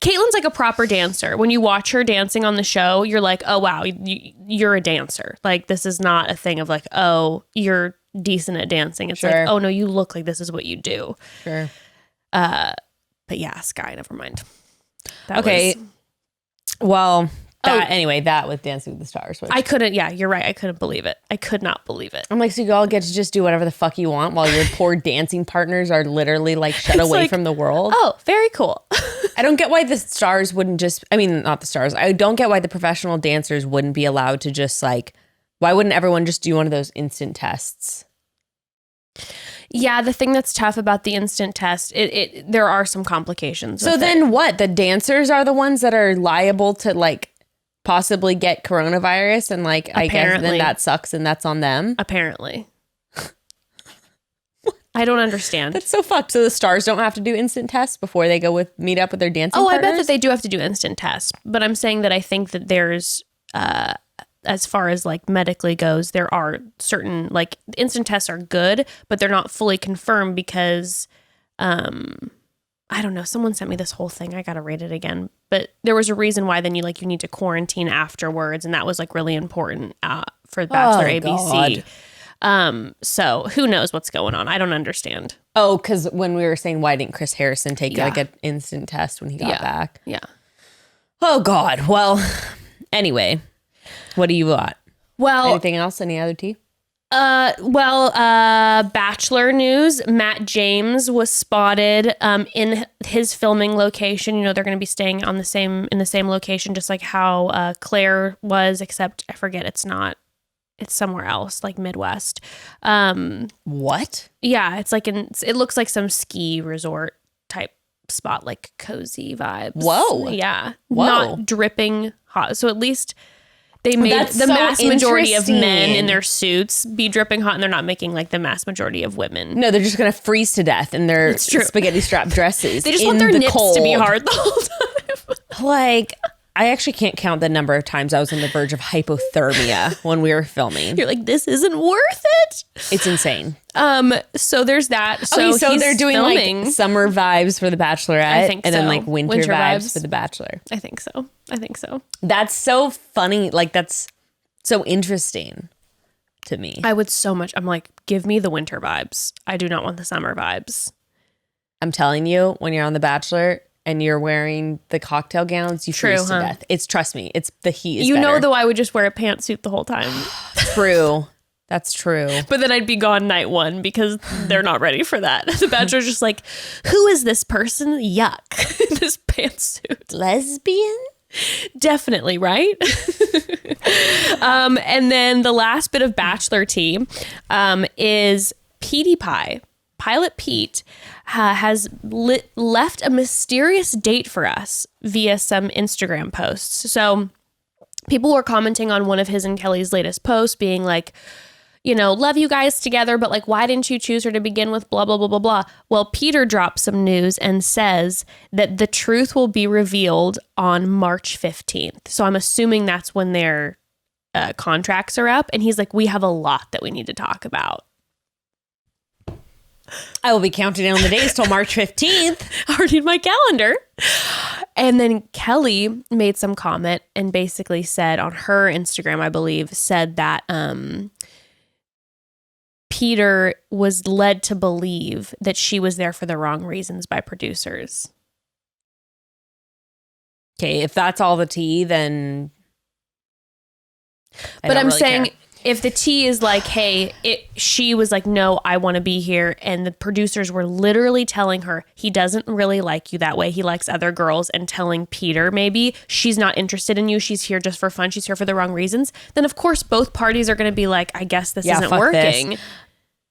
Caitlin's like a proper dancer. When you watch her dancing on the show, you're like, oh, wow, you're a dancer. Like, this is not a thing of like, oh, you're decent at dancing. It's like, oh, no, you look like this is what you do. Sure. But yeah, Sky, never mind. Well... That with Dancing with the Stars. I couldn't, yeah, you're right. I couldn't believe it. I could not believe it. I'm like, so you all get to just do whatever the fuck you want while your poor dancing partners are literally like shut away from the world. Oh, very cool. I don't get why the stars wouldn't not the stars. I don't get why the professional dancers wouldn't be allowed to just like, why wouldn't everyone just do one of those instant tests? Yeah, the thing that's tough about the instant test, there are some complications. So then what? The dancers are the ones that are liable to like possibly get coronavirus, and like I guess then that sucks and that's on them. Apparently. I don't understand. That's so fucked. So the stars don't have to do instant tests before they go meet up with their dancing partners? I bet that they do have to do instant tests. But I'm saying that I think that there's, as far as like medically goes, there are certain, like instant tests are good, but they're not fully confirmed because, I don't know. Someone sent me this whole thing. I got to read it again. But there was a reason why then you need to quarantine afterwards. And that was like really important for Bachelor ABC. God. So who knows what's going on? I don't understand. Oh, because when we were saying why didn't Chris Harrison take like an instant test when he got back? Yeah. Oh God. Well, anyway, what do you got? Well, anything else? Any other tea? Bachelor news. Matt James was spotted in his filming location. You know, they're going to be staying in the same location, just like how Claire was, except I forget it's somewhere else, like Midwest. What? Yeah, it's like it looks like some ski resort type spot, like cozy vibes. Whoa. Yeah. Whoa. Not dripping hot. So at least they made That's the so mass majority of men interesting. in their suits be dripping hot, and they're not making like the mass majority of women. No, they're just going to freeze to death in their spaghetti strap dresses. They just want their nips to be hard the whole time. Like, I actually can't count the number of times I was on the verge of hypothermia when we were filming. You're like, this isn't worth it. It's insane. So there's that. So, so they're doing filming. like summer vibes for The Bachelorette, I think and then so. like winter vibes for The Bachelor. I think so. That's so funny. Like, that's so interesting to me. I would so much. I'm like, give me the winter vibes. I do not want the summer vibes. I'm telling you, when you're on The Bachelor and you're wearing the cocktail gowns, you freeze to death. Trust me, it's the heat is better. Though I would just wear a pantsuit the whole time. True. That's true. But then I'd be gone night one because they're not ready for that. The Bachelor's just like, who is this person? Yuck. This pantsuit. Lesbian? Definitely, right? And then the last bit of Bachelor tea is Petey Pie. Pilot Pete has left a mysterious date for us via some Instagram posts. So people were commenting on one of his and Kelly's latest posts being like, you know, love you guys together, but like, why didn't you choose her to begin with? Blah, blah, blah, blah, blah. Well, Peter drops some news and says that the truth will be revealed on March 15th. So I'm assuming that's when their contracts are up. And he's like, we have a lot that we need to talk about. I will be counting down the days till March 15th. Already in my calendar. And then Kelly made some comment and basically said on her Instagram, I believe, said that Peter was led to believe that she was there for the wrong reasons by producers. Okay, if that's all the tea, then But I'm saying, if the tea is like, hey, she was like, no, I want to be here. And the producers were literally telling her, he doesn't really like you that way. He likes other girls, and telling Peter, maybe she's not interested in you. She's here just for fun. She's here for the wrong reasons. Then of course, both parties are going to be like, I guess this isn't working. This.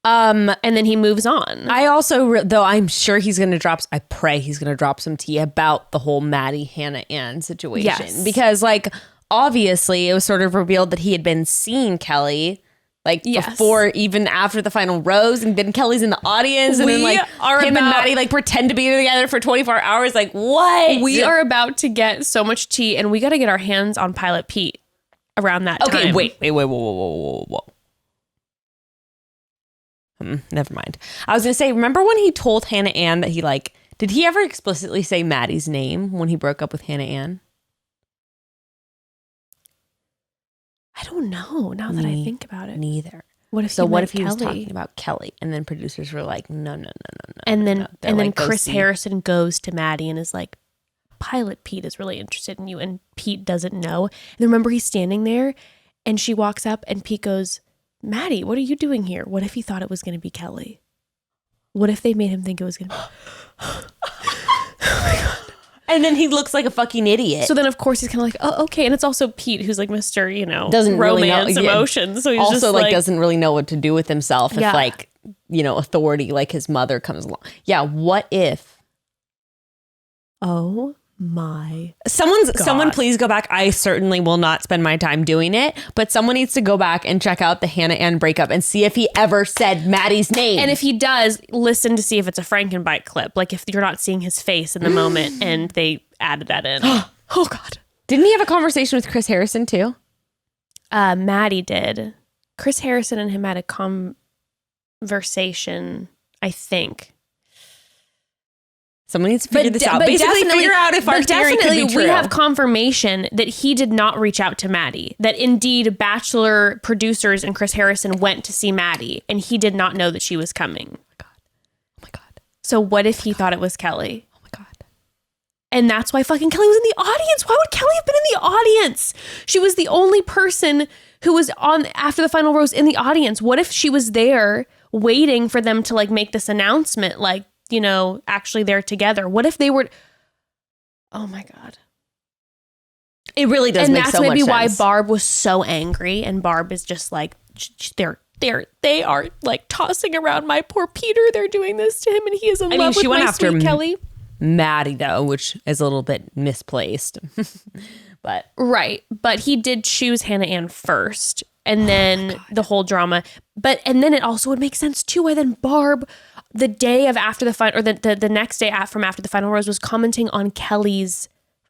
And then he moves on. I also, though I'm sure I pray he's going to drop some tea about the whole Maddie, Hannah, Ann situation. Yes. Because like, obviously, it was sort of revealed that he had been seeing Kelly before, even after the final rose, and then Kelly's in the audience, and then like him and Maddie like pretend to be together for 24 hours. Like, what? We are about to get so much tea, and we got to get our hands on Pilot Pete around that time. Okay, wait, whoa. Never mind. I was gonna say, remember when he told Hannah Ann that he did he ever explicitly say Maddie's name when he broke up with Hannah Ann? I don't know. Now that I think about it, neither. What if he was talking about Kelly, and then producers were like, no. And then go Chris see. Harrison goes to Maddie and is like, Pilot Pete is really interested in you, and Pete doesn't know. And remember, he's standing there, and she walks up, and Pete goes, Maddie, what are you doing here? What if he thought it was going to be Kelly? What if they made him think it was going to be... Oh my God. And then he looks like a fucking idiot. So then, of course, he's kind of like, oh, okay. And it's also Pete, who's like Mr., doesn't romance really know, emotions. So he's also just doesn't really know what to do with himself. Yeah. If authority like his mother comes along. Yeah, what if Oh my someone please go back. I certainly will not spend my time doing it, but someone needs to go back and check out the Hannah Ann breakup and see if he ever said Maddie's name. And if he does, listen to see if it's a Frankenbite clip. Like if you're not seeing his face in the moment and they added that in. Oh God. Didn't he have a conversation with Chris Harrison too? Maddie did. Chris Harrison and him had a conversation, I think. Someone needs to figure this out. Basically, figure out if our theory could be true. We have confirmation that he did not reach out to Maddie. That indeed, Bachelor producers and Chris Harrison went to see Maddie, and he did not know that she was coming. Oh my God. So what if he thought it was Kelly? Oh my God. And that's why fucking Kelly was in the audience. Why would Kelly have been in the audience? She was the only person who was on after the final rose in the audience. What if she was there waiting for them to like make this announcement, like, actually they're together? What if they were? Oh my God. It really does make so much sense. And that's maybe why Barb was so angry. And Barb is just like, they are like tossing around my poor Peter. They're doing this to him and he is in love with my sweet Kelly. Maddie though, which is a little bit misplaced. But right. But he did choose Hannah Ann first. And then the whole drama. And then it also would make sense too why then Barb, the day of after the final, or the next day from after the final rose, was commenting on Kelly's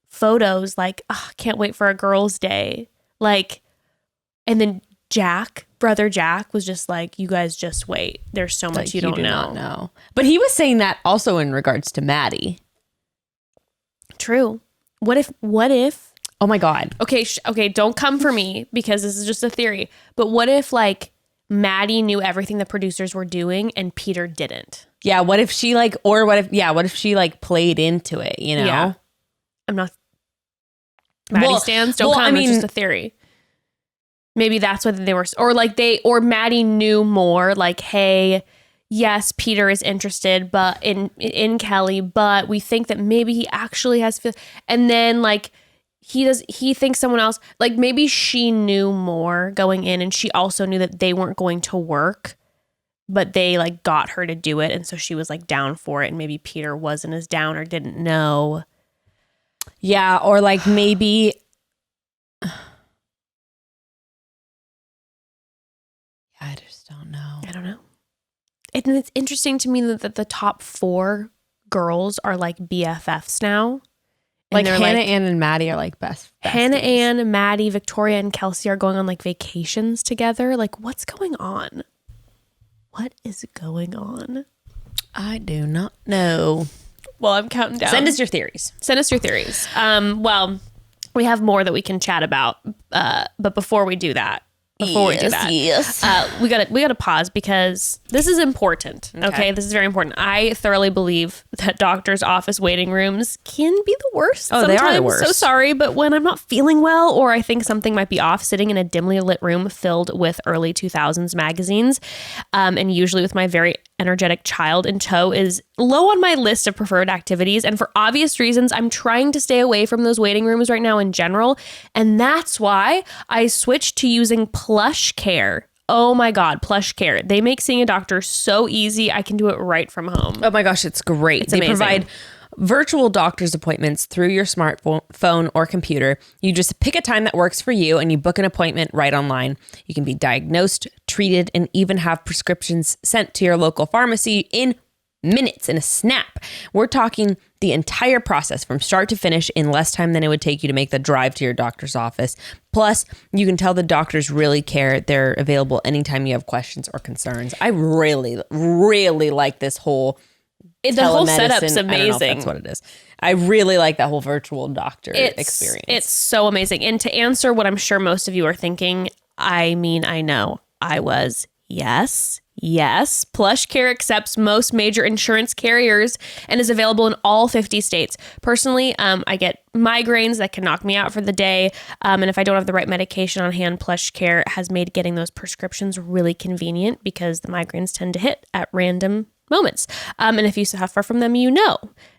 photos like, oh, can't wait for a girls' day. Like, and then brother Jack was just like, you guys just wait. There's so much you don't know. But he was saying that also in regards to Maddie. True. What if? Oh my God. Okay, don't come for me because this is just a theory. But what if like Maddie knew everything the producers were doing and Peter didn't? Yeah, what if she what if she like played into it, Yeah. I'm not Maddie stands, don't come. It's just a theory. Maybe that's what they were, or Maddie knew more, like, hey, yes, Peter is interested, but in Kelly, but we think that maybe he actually has and then like he thinks someone else, like maybe she knew more going in and she also knew that they weren't going to work, but they like got her to do it. And so she was like down for it. And maybe Peter wasn't as down or didn't know. Yeah. Or like maybe. I just don't know. I don't know. And it's interesting to me that the top 4 girls are like BFFs now. Like Hannah Ann and Maddie are like besties. Hannah Ann, Maddie, Victoria, and Kelsey are going on like vacations together. Like, what's going on? What is going on? I do not know. Well, I'm counting down. Send us your theories. Well, we have more that we can chat about. But before we do that, we gotta pause because this is important. Okay, this is very important. I thoroughly believe that doctors' office waiting rooms can be the worst. Oh, they are the worst. So sorry, but when I'm not feeling well or I think something might be off, sitting in a dimly lit room filled with early 2000s magazines, and usually with my very energetic child in tow, is low on my list of preferred activities. And for obvious reasons, I'm trying to stay away from those waiting rooms right now in general. And that's why I switched to using PLUSH Care. Oh my God, PLUSH Care. They make seeing a doctor so easy. I can do it right from home. Oh my gosh, it's great. It's amazing. Provide virtual doctor's appointments through your smartphone or computer. You just pick a time that works for you and you book an appointment right online. You can be diagnosed, treated, and even have prescriptions sent to your local pharmacy in minutes, in a snap. We're talking the entire process from start to finish in less time than it would take you to make the drive to your doctor's office. Plus, you can tell the doctors really care. They're available anytime you have questions or concerns. I really, really like this whole the whole setup's amazing. I don't know if that's what it is. I really like that whole virtual doctor experience. It's so amazing. And to answer what I'm sure most of you are thinking, I know. I was, yes. PLUSH Care accepts most major insurance carriers and is available in all 50 states. Personally, I get migraines that can knock me out for the day. And if I don't have the right medication on hand, PLUSH Care has made getting those prescriptions really convenient because the migraines tend to hit at random moments. And if you suffer from them,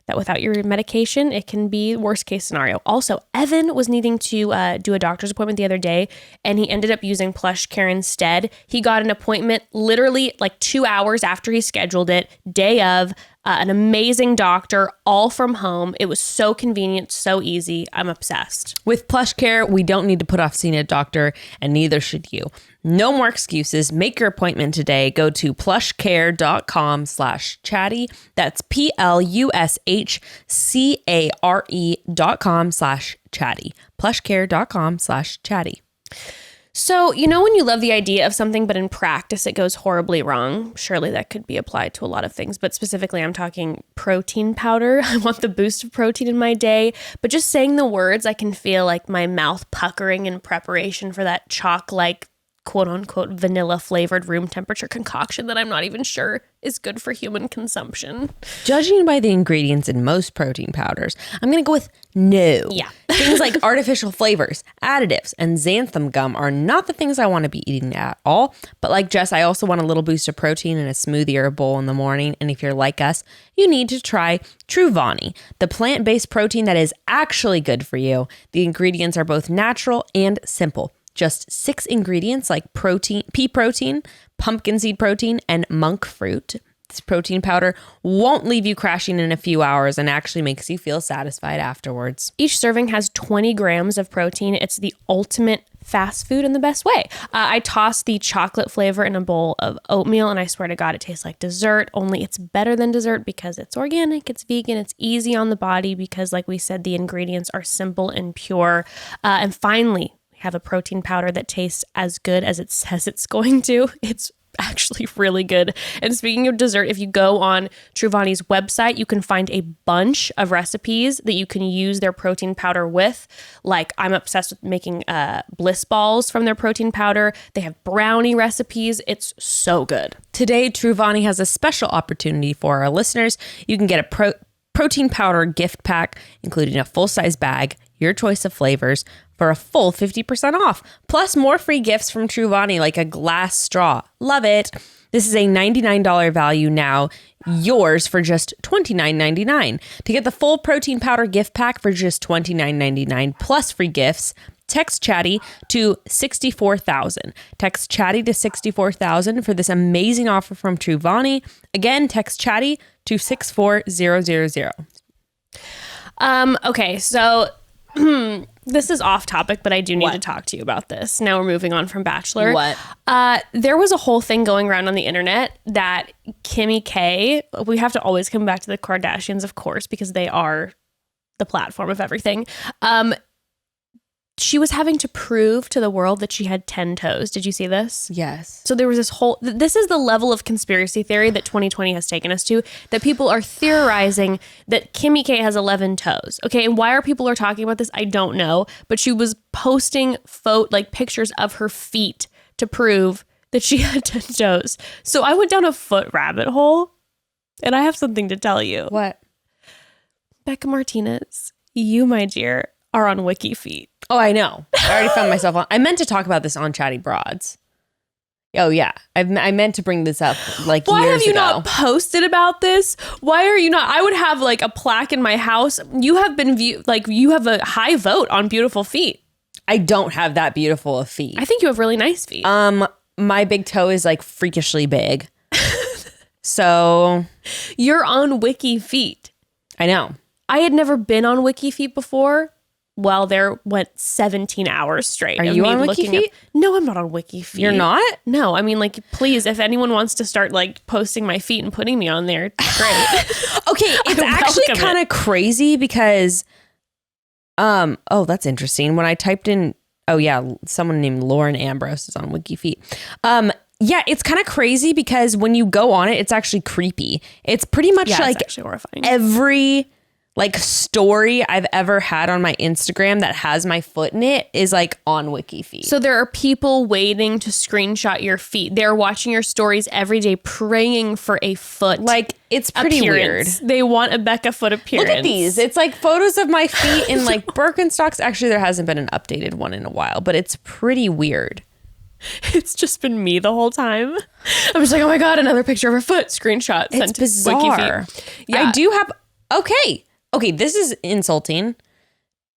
that without your medication, it can be worst case scenario. Also, Evan was needing to do a doctor's appointment the other day, and he ended up using PLUSH+Care instead. He got an appointment literally like 2 hours after he scheduled it, day of, an amazing doctor, all from home. It was so convenient, so easy. I'm obsessed. With PLUSH+Care, we don't need to put off seeing a doctor, and neither should you. No more excuses. Make your appointment today. Go to plushcare.com/chatty. That's plushcare.com/chatty. plushcare.com/chatty. So, you know when you love the idea of something, but in practice it goes horribly wrong? Surely that could be applied to a lot of things, but specifically I'm talking protein powder. I want the boost of protein in my day, but just saying the words, I can feel like my mouth puckering in preparation for that chalk-like, quote-unquote, vanilla-flavored room temperature concoction that I'm not even sure is good for human consumption. Judging by the ingredients in most protein powders, I'm going to go with no. Yeah. Things like artificial flavors, additives, and xanthan gum are not the things I want to be eating at all. But like Jess, I also want a little boost of protein in a smoothie or a bowl in the morning. And if you're like us, you need to try TRUVANI, the plant-based protein that is actually good for you. The ingredients are both natural and simple. Just 6 ingredients like protein, pea protein, pumpkin seed protein, and monk fruit. This protein powder won't leave you crashing in a few hours and actually makes you feel satisfied afterwards. Each serving has 20 grams of protein. It's the ultimate fast food in the best way. I toss the chocolate flavor in a bowl of oatmeal, and I swear to God, it tastes like dessert, only it's better than dessert because it's organic, it's vegan, it's easy on the body because, like we said, the ingredients are simple and pure. And finally, have a protein powder that tastes as good as it says it's going to. It's actually really good. And speaking of dessert, if you go on TRUVANI's website, you can find a bunch of recipes that you can use their protein powder with. Like, I'm obsessed with making bliss balls from their protein powder. They have brownie recipes. It's so good. Today, TRUVANI has a special opportunity for our listeners. You can get a protein powder gift pack, including a full-size bag, your choice of flavors, for a full 50% off, plus more free gifts from TRUVANI, like a glass straw. Love it. This is a $99 value now, yours for just $29.99. To get the full protein powder gift pack for just $29.99 plus free gifts, text CHATTY to 64,000. Text CHATTY to 64,000 for this amazing offer from TRUVANI. Again, text CHATTY to 64000. Okay, so this is off topic, but I do need to talk to you about this. Now we're moving on from Bachelor. What? There was a whole thing going around on the internet that Kimmy K, we have to always come back to the Kardashians, of course, because they are the platform of everything. She was having to prove to the world that she had 10 toes. Did you see this? Yes. So there was this is the level of conspiracy theory that 2020 has taken us to, that people are theorizing that Kimmy K has 11 toes. Okay, and why are people talking about this? I don't know. But she was posting pictures of her feet to prove that she had 10 toes. So I went down a foot rabbit hole, and I have something to tell you. What? Becca Martinez, you, my dear, are on Wiki Feet. Oh, I know. I already found myself on. I meant to talk about this on Chatty Broads. Oh, yeah. I meant to bring this up years ago. Why have you not posted about this? Why are you not? I would have a plaque in my house. You have been you have a high vote on beautiful feet. I don't have that beautiful of feet. I think you have really nice feet. My big toe is freakishly big. So you're on Wiki Feet. I know. I had never been on Wiki Feet before. Well, there went 17 hours straight. Are you on Wiki Feet? No, I'm not on Wiki Feet. You're not? No, I mean, please, if anyone wants to start posting my feet and putting me on there, great. Okay, it's actually kind of crazy because, that's interesting. When I typed in, someone named Lauren Ambrose is on Wiki Feet. Yeah, it's kind of crazy because when you go on it, it's actually creepy. It's pretty much it's actually horrifying. Every story I've ever had on my Instagram that has my foot in it is on Wiki Feet. So there are people waiting to screenshot your feet. They're watching your stories every day, praying for a foot. It's pretty appearance. weird. They want a Becca foot appearance. Look at these. It's photos of my feet in Birkenstocks. Actually, there hasn't been an updated one in a while, but it's pretty weird. It's just been me the whole time. I'm just oh my God, another picture of her foot. Screenshot. It's bizarre. Wiki Feet. Yeah. I do have Okay. Okay, this is insulting.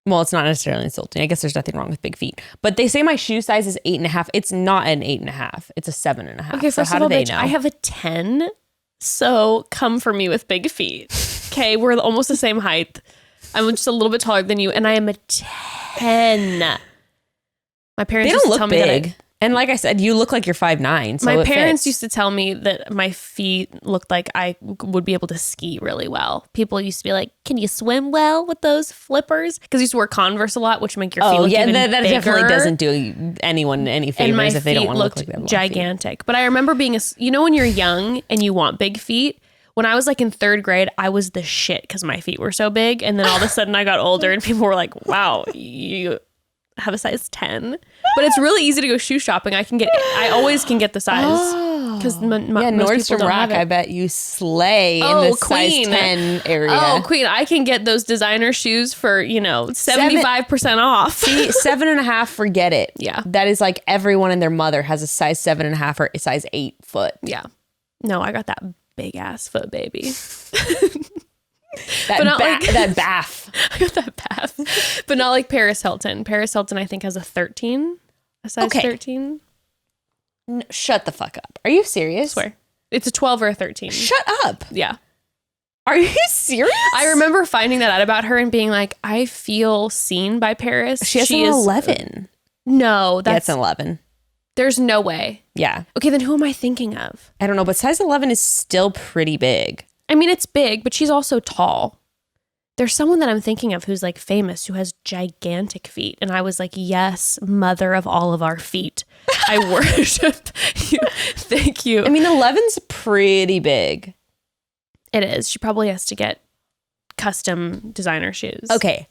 Well, it's not necessarily insulting. I guess there's nothing wrong with big feet. But they say my shoe size is 8.5. It's not an 8.5. It's a 7.5. Okay, so first how of all, do they bitch, know? I have a 10. So come for me with big feet. Okay, we're almost the same height. I'm just a little bit taller than you, and I am a 10. My parents They used don't to tell look me big. that And like I said, you look like you're 5'9". So my it parents fits. used to tell me that my feet looked like I would be able to ski really well. People used to be like, "Can you swim well with those flippers?" Because I used to wear Converse a lot, which make your feet look even that bigger. definitely doesn't do anyone any And my favors if they don't feet want to look looked like they have long feet. gigantic. But I remember being when you're young and you want big feet. When I was like in 3rd grade, I was the shit because my feet were so big. And then all of a sudden I got older and people were like, "Wow, you have a size 10." But it's really easy to go shoe shopping. I always can get the size because most people Nordstrom don't Rack, have it. I bet you slay in the size 10 area. Oh, queen, I can get those designer shoes for 75% off. See, 7.5, forget it. Yeah. That is like everyone and their mother has a size 7.5 or a size 8 foot. Yeah, no, I got that big ass foot, baby. That But not that bath. I got that bath, but not like Paris Hilton. Paris Hilton, I think, has a 13, a size Okay. 13. Shut the fuck up. Are you serious? I swear, it's a 12 or a 13. Shut up. Yeah. Are you serious? I remember finding that out about her and being like, I feel seen by Paris. She has an 11. No, Yeah, that's it's an 11. there's no way. Yeah. Okay, then who am I thinking of? I don't know, but size 11 is still pretty big. I mean, it's big, but she's also tall. There's someone that I'm thinking of who's like famous who has gigantic feet. And I was like, yes, mother of all of our feet. I worship you. Thank you. I mean, 11's pretty big. It is. She probably has to get custom designer shoes. Okay.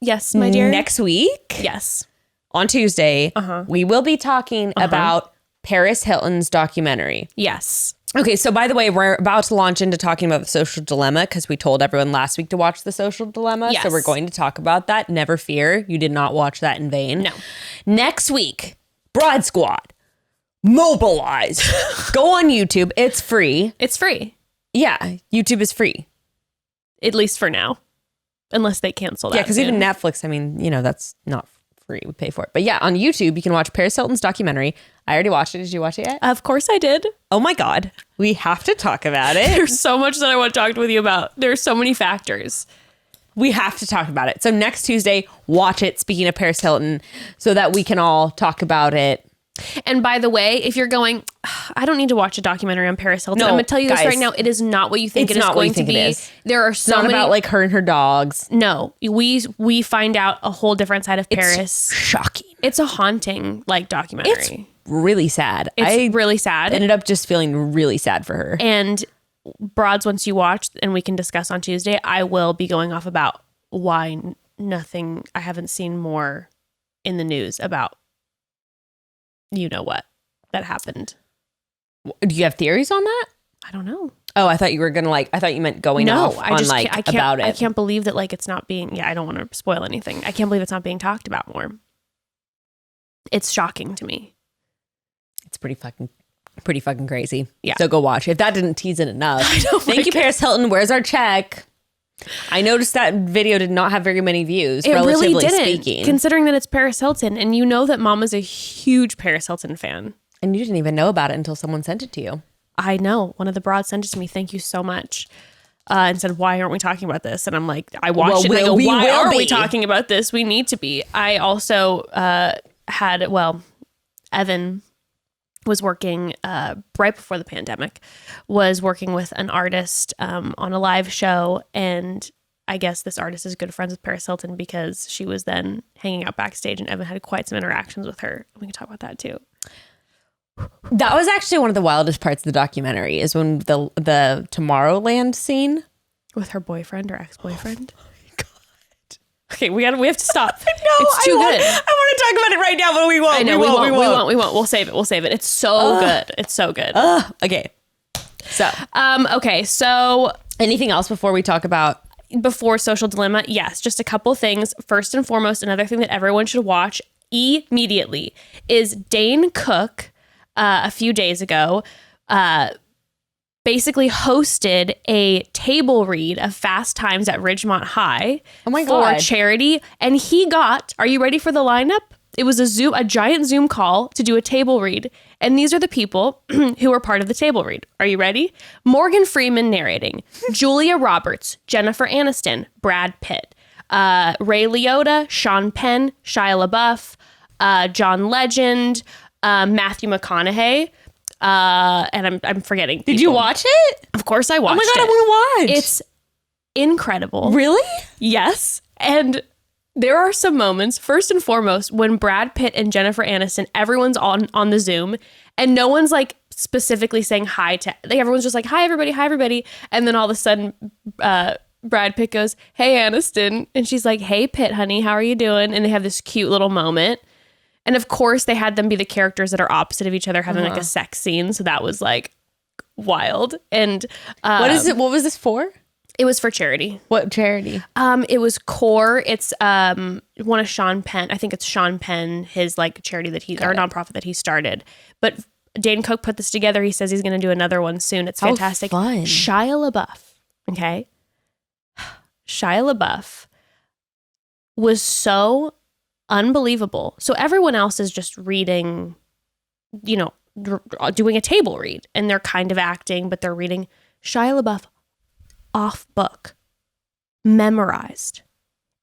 Yes, my dear. Next week, Yes. on Tuesday, we will be talking about Paris Hilton's documentary. Yes. Okay, so by the way, we're about to launch into talking about The Social Dilemma because we told everyone last week to watch The Social Dilemma. Yes. So we're going to talk about that. Never fear, you did not watch that in vain. No. Next week, Broad Squad, mobilize. Go on YouTube. It's free. It's free, Yeah, YouTube is free. at least for now, unless they cancel that. Yeah, because even soon. Netflix, I mean, that's not free. We pay for it. But yeah, on YouTube, you can watch Paris Hilton's documentary. I already watched it. Did you watch it yet? Of course I did. Oh my God. We have to talk about it. There's so much that I want to talk with you about. There's so many factors. We have to talk about it. So next Tuesday, watch it, speaking of Paris Hilton, so that we can all talk about it. And by the way, if you're going, I don't need to watch a documentary on Paris Hilton. No, I'm going to tell you this guys, right now. It is not what you think it's it is not what going you think to it be. is. There are It's so not many. about like her and her dogs. No, we find out a whole different side of Paris. It's shocking. It's a haunting like documentary. It's really sad. It's really sad. Ended up just feeling really sad for her. And Broads, once you watch, and we can discuss on Tuesday, I will be going off about why nothing, I haven't seen more in the news about what that happened. Do you have theories on that? I don't know. Oh, I thought you were gonna I thought you meant going off I on just like I can't, about it. I can't believe that like it's not being. Yeah, I don't want to spoil anything. I can't believe it's not being talked about more. It's shocking to me. It's pretty fucking crazy. Yeah. So go watch. If that didn't tease it enough. know, Thank you, Paris Hilton. Where's our check? I noticed that video did not have very many views, It relatively really didn't, speaking. considering that it's Paris Hilton, and you know that Mama's a huge Paris Hilton fan. And you didn't even know about it until someone sent it to you. I know. One of the broads sent it to me. Thank you so much. And said, why aren't we talking about this? And I'm like, I watched it and I go, why aren't we talking about this? We need to be. I also Evan was working right before the pandemic, was working with an artist on a live show. And I guess this artist is good friends with Paris Hilton because she was then hanging out backstage and Evan had quite some interactions with her. We can talk about that too. That was actually one of the wildest parts of the documentary is when the Tomorrowland scene. With her boyfriend or ex-boyfriend? Oh my God. Okay, we have to stop. No, it's too good. I want to talk about it right now, but we won't. I know, we won't. we won't. We'll save it. It's so good. It's so good. Okay. So, Okay, so anything else before we talk about? before Social Dilemma, yes, just a couple things. First and foremost, another thing that everyone should watch immediately is Dane Cook a few days ago basically hosted a table read of Fast Times at Ridgemont High for charity. And he got, are you ready for the lineup? It was a giant Zoom call to do a table read. And these are the people who were part of the table read. Are you ready? Morgan Freeman narrating, Julia Roberts, Jennifer Aniston, Brad Pitt, Ray Liotta, Sean Penn, Shia LaBeouf, John Legend, Matthew McConaughey, and I'm forgetting people. Did you watch it? Of course I watched it. Oh my God, I want to watch. It's incredible. Really? Yes. And there are some moments, first and foremost, when Brad Pitt and Jennifer Aniston, everyone's on the Zoom, and no one's like specifically saying hi to, like, everyone's just like, hi everybody. And then all of a sudden, Brad Pitt goes, hey Aniston. And she's like, hey Pitt, honey, how are you doing? And they have this cute little moment. And of course, they had them be the characters that are opposite of each other, having like a sex scene. So that was like wild. And what is it? What was this for? It was for charity. What charity? It was CORE. It's one of Sean Penn. I think it's Sean Penn, his like charity that he or nonprofit that he started. But Dane Cook put this together. He says he's going to do another one soon. It's fantastic. Fun. Shia LaBeouf. Okay. Shia LaBeouf was so unbelievable. So everyone else is just reading, you know, doing a table read, and they're kind of acting, but they're reading. Shia LaBeouf off book, memorized,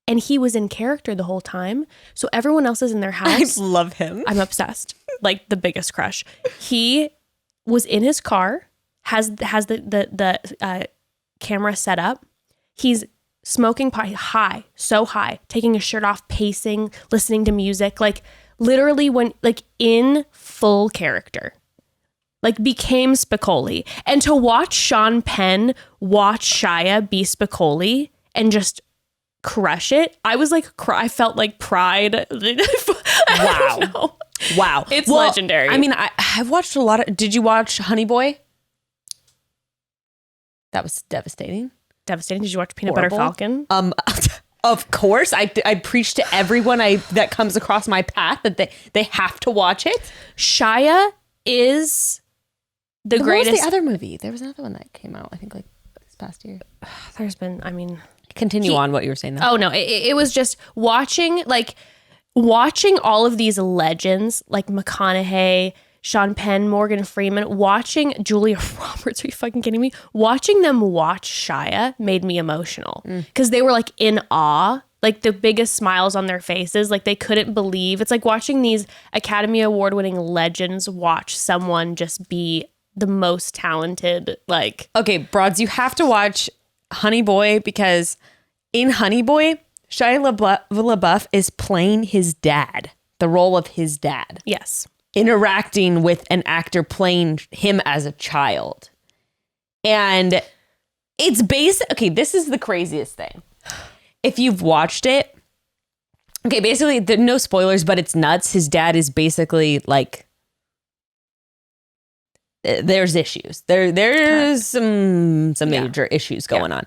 and he was in character the whole time. So everyone else is in their house. I love him. I'm obsessed. Like the biggest crush. He was in his car, has the camera set up. He's smoking pot, high, so high, taking his shirt off, pacing, listening to music, like literally when like in full character. Like became Spicoli. And to watch Sean Penn watch Shia be Spicoli and just crush it, I was like, I felt like pride. Wow. Wow. It's legendary. I mean, I've watched a lot of, did you watch Honey Boy? That was devastating. Devastating. Did you watch Peanut Butter Falcon? Of course. I preach to everyone that comes across my path that they have to watch it. Shia is the greatest. What was the other movie? There was another one that came out, I think, like this past year. There's been, I mean. Continue on what you were saying, though. Oh, no. It was just watching all of these legends, like McConaughey, Sean Penn, Morgan Freeman, watching Julia Roberts. Are you fucking kidding me? Watching them watch Shia made me emotional because they were like in awe, like the biggest smiles on their faces. Like they couldn't believe. It's like watching these Academy Award winning legends watch someone just be the most talented. Like, okay, broads, you have to watch Honey Boy because in Honey Boy, Shia LaBeouf is playing his dad, the role of his dad. Yes. Interacting with an actor playing him as a child. And it's okay, this is the craziest thing. If you've watched it, okay, basically, no spoilers, but it's nuts. His dad is basically like, there's issues. There's some major issues going on.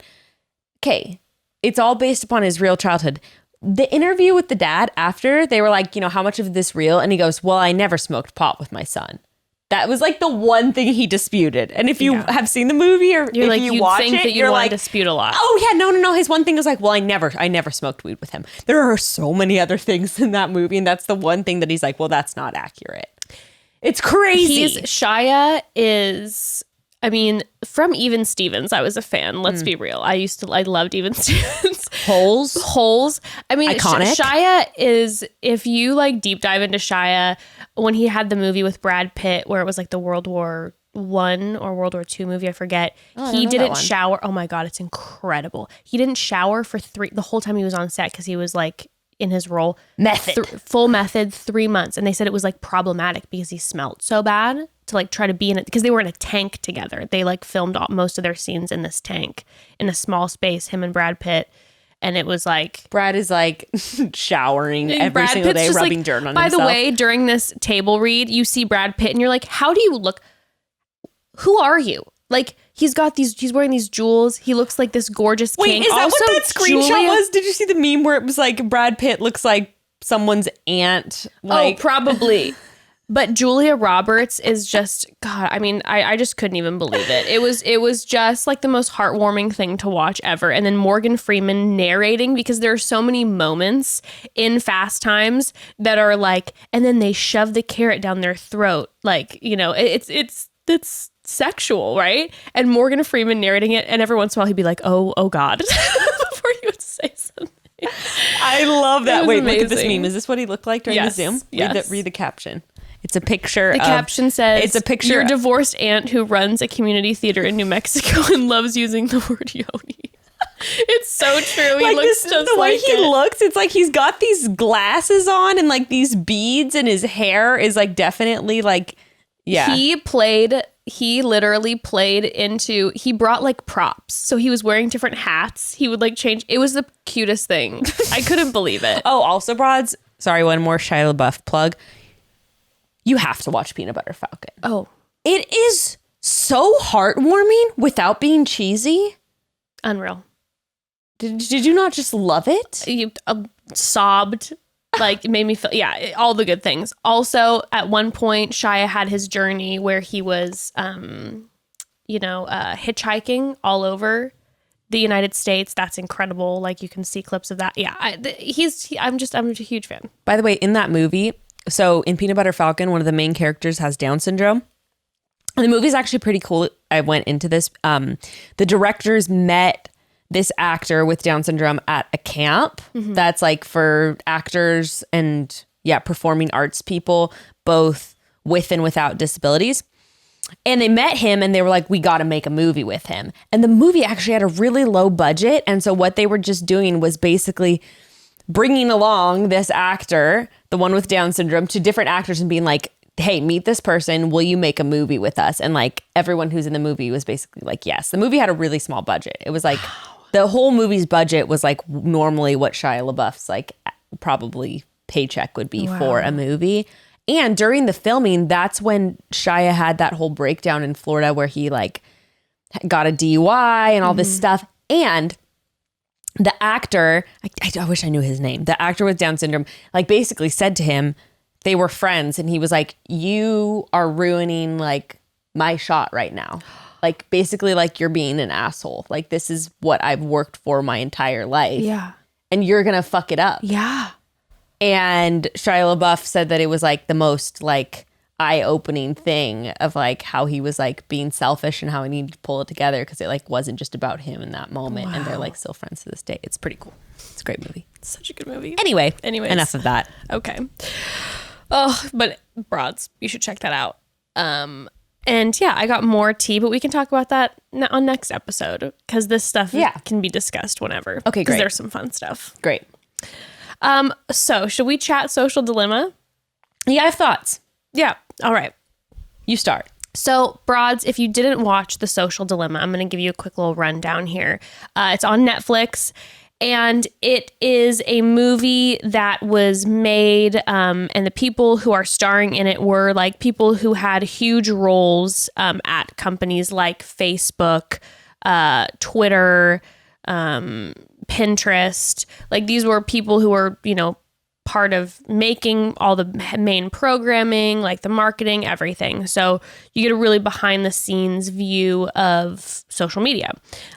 Okay, it's all based upon his real childhood. The interview with the dad after, they were like, you know, how much of this real? And he goes, well, I never smoked pot with my son. That was like the one thing he disputed. And if you have seen the movie or you're if like, you watch think it, that you're like, dispute a lot. Oh yeah, no. His one thing was like, well, I never smoked weed with him. There are so many other things in that movie, and that's the one thing that he's like, well, that's not accurate. It's crazy. Shia is, I mean, from Even Stevens, I was a fan. Let's be real. I loved Even Stevens. Holes. I mean, iconic. Shia is, if you like deep dive into Shia, when he had the movie with Brad Pitt, where it was like the World War I or World War II movie, I forget. He didn't shower. Oh my God, it's incredible. He didn't shower for the whole time he was on set because he was like in his role. Full method, 3 months. And they said it was like problematic because he smelled so bad to like try to be in it because they were in a tank together. They like filmed most of their scenes in this tank in a small space, him and Brad Pitt. And it was like... Brad is like showering every single day, rubbing like, dirt on by himself. By the way, during this table read, you see Brad Pitt and you're like, how do you look? Who are you? Like, he's wearing these jewels. He looks like this gorgeous king. Wait, is that what that screenshot was? Did you see the meme where it was like Brad Pitt looks like someone's aunt? Like, probably. But Julia Roberts is just, God, I mean, I just couldn't even believe it. It was just like the most heartwarming thing to watch ever. And then Morgan Freeman narrating, because there are so many moments in Fast Times that are like, and then they shove the carrot down their throat. Like, you know, it's sexual, right? And Morgan Freeman narrating it. And every once in a while he'd be like, oh God, before he would say something. I love that. Wait, amazing. look at this meme. Is this what he looked like during the Zoom? Yes. Read the caption. It's a picture. The caption says, "It's a picture your divorced aunt who runs a community theater in New Mexico and loves using the word yoni." It's so true. He like looks just the way like he looks. It's like he's got these glasses on and like these beads, and his hair is like definitely like, yeah. He literally played into. He brought like props, so he was wearing different hats. He would like change. It was the cutest thing. I couldn't believe it. Oh, also, broads. Sorry, one more Shia LaBeouf plug. You have to watch Peanut Butter Falcon. Oh, it is so heartwarming without being cheesy. Unreal. Did you not just love it? You sobbed, like it made me feel, all the good things. Also, at one point, Shia had his journey where he was, hitchhiking all over the United States. That's incredible. Like you can see clips of that. Yeah, I'm a huge fan. By the way, in that movie, so in Peanut Butter Falcon, one of the main characters has Down syndrome. And the movie's actually pretty cool. I went into this. The directors met this actor with Down syndrome at a camp that's like for actors and performing arts people, both with and without disabilities. And they met him and they were like, we got to make a movie with him. And the movie actually had a really low budget. And so what they were just doing was basically bringing along this actor, the one with Down syndrome, to different actors and being like, hey, meet this person. Will you make a movie with us? And like everyone who's in the movie was basically like, yes. The movie had a really small budget. It was like the whole movie's budget was like normally what Shia LaBeouf's like probably paycheck would be for a movie. And during the filming, that's when Shia had that whole breakdown in Florida where he like got a DUI and all this stuff. And the actor, I wish I knew his name. The actor with Down syndrome, like basically said to him, they were friends. And he was like, you are ruining like my shot right now. Like basically like you're being an asshole. Like this is what I've worked for my entire life. Yeah. And you're going to fuck it up. Yeah. And Shia LaBeouf said that it was like the most like eye-opening thing of like how he was like being selfish and how he needed to pull it together because it like wasn't just about him in that moment. Wow. And they're like still friends to this day. It's pretty cool. It's a great movie. It's such a good movie. Anyways, enough of that. Okay. Oh, but Broads, you should check that out. And yeah, I got more tea, but we can talk about that on next episode because this stuff can be discussed whenever. Okay, great. Because there's some fun stuff. Great. So should we chat social dilemma? Yeah, I have thoughts. Yeah. All right. You start. So, Broads, if you didn't watch The Social Dilemma, I'm going to give you a quick little rundown here. It's on Netflix, and it is a movie that was made, and the people who are starring in it were like people who had huge roles at companies like Facebook, Twitter, Pinterest. Like these were people who were, part of making all the main programming, like the marketing, everything. So you get a really behind the scenes view of social media.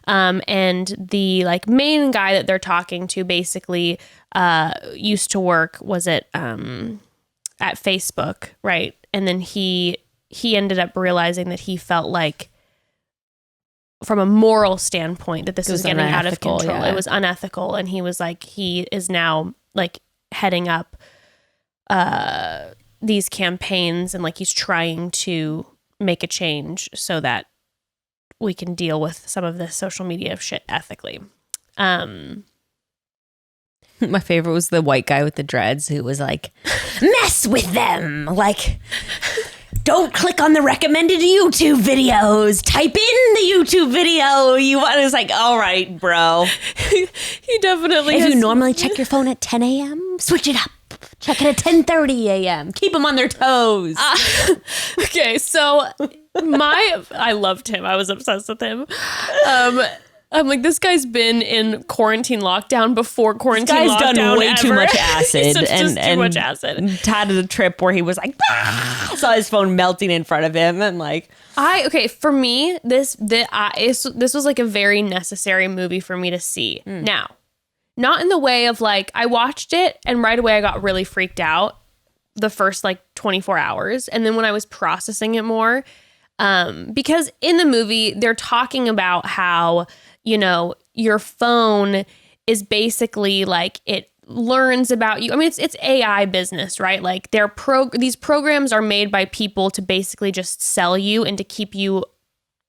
And the like main guy that they're talking to basically used to work, was it at Facebook, right? And then he ended up realizing that he felt like from a moral standpoint that this was getting out of control. Yeah. It was unethical. And he was like, he is now like heading up these campaigns and like he's trying to make a change so that we can deal with some of this social media shit ethically. My favorite was the white guy with the dreads who was like, mess with them. Like, don't click on the recommended YouTube videos. Type in the YouTube video you want. It was like, all right, bro. He definitely If you normally check your phone at 10 a.m., switch it up. Check it at 10:30 a.m. Keep them on their toes. Okay, so I loved him. I was obsessed with him. I'm like, this guy's been in quarantine lockdown before quarantine This lockdown. guy's done way ever. too much acid Just and too much acid. had a trip where he was like, saw his phone melting in front of him and like. For me, this was like a very necessary movie for me to see. Now, not in the way of like, I watched it and right away I got really freaked out the first like 24 hours. And then when I was processing it more, because in the movie, they're talking about how, you know, your phone is basically like it learns about you. I mean, it's AI business, right? Like these programs are made by people to basically just sell you and to keep you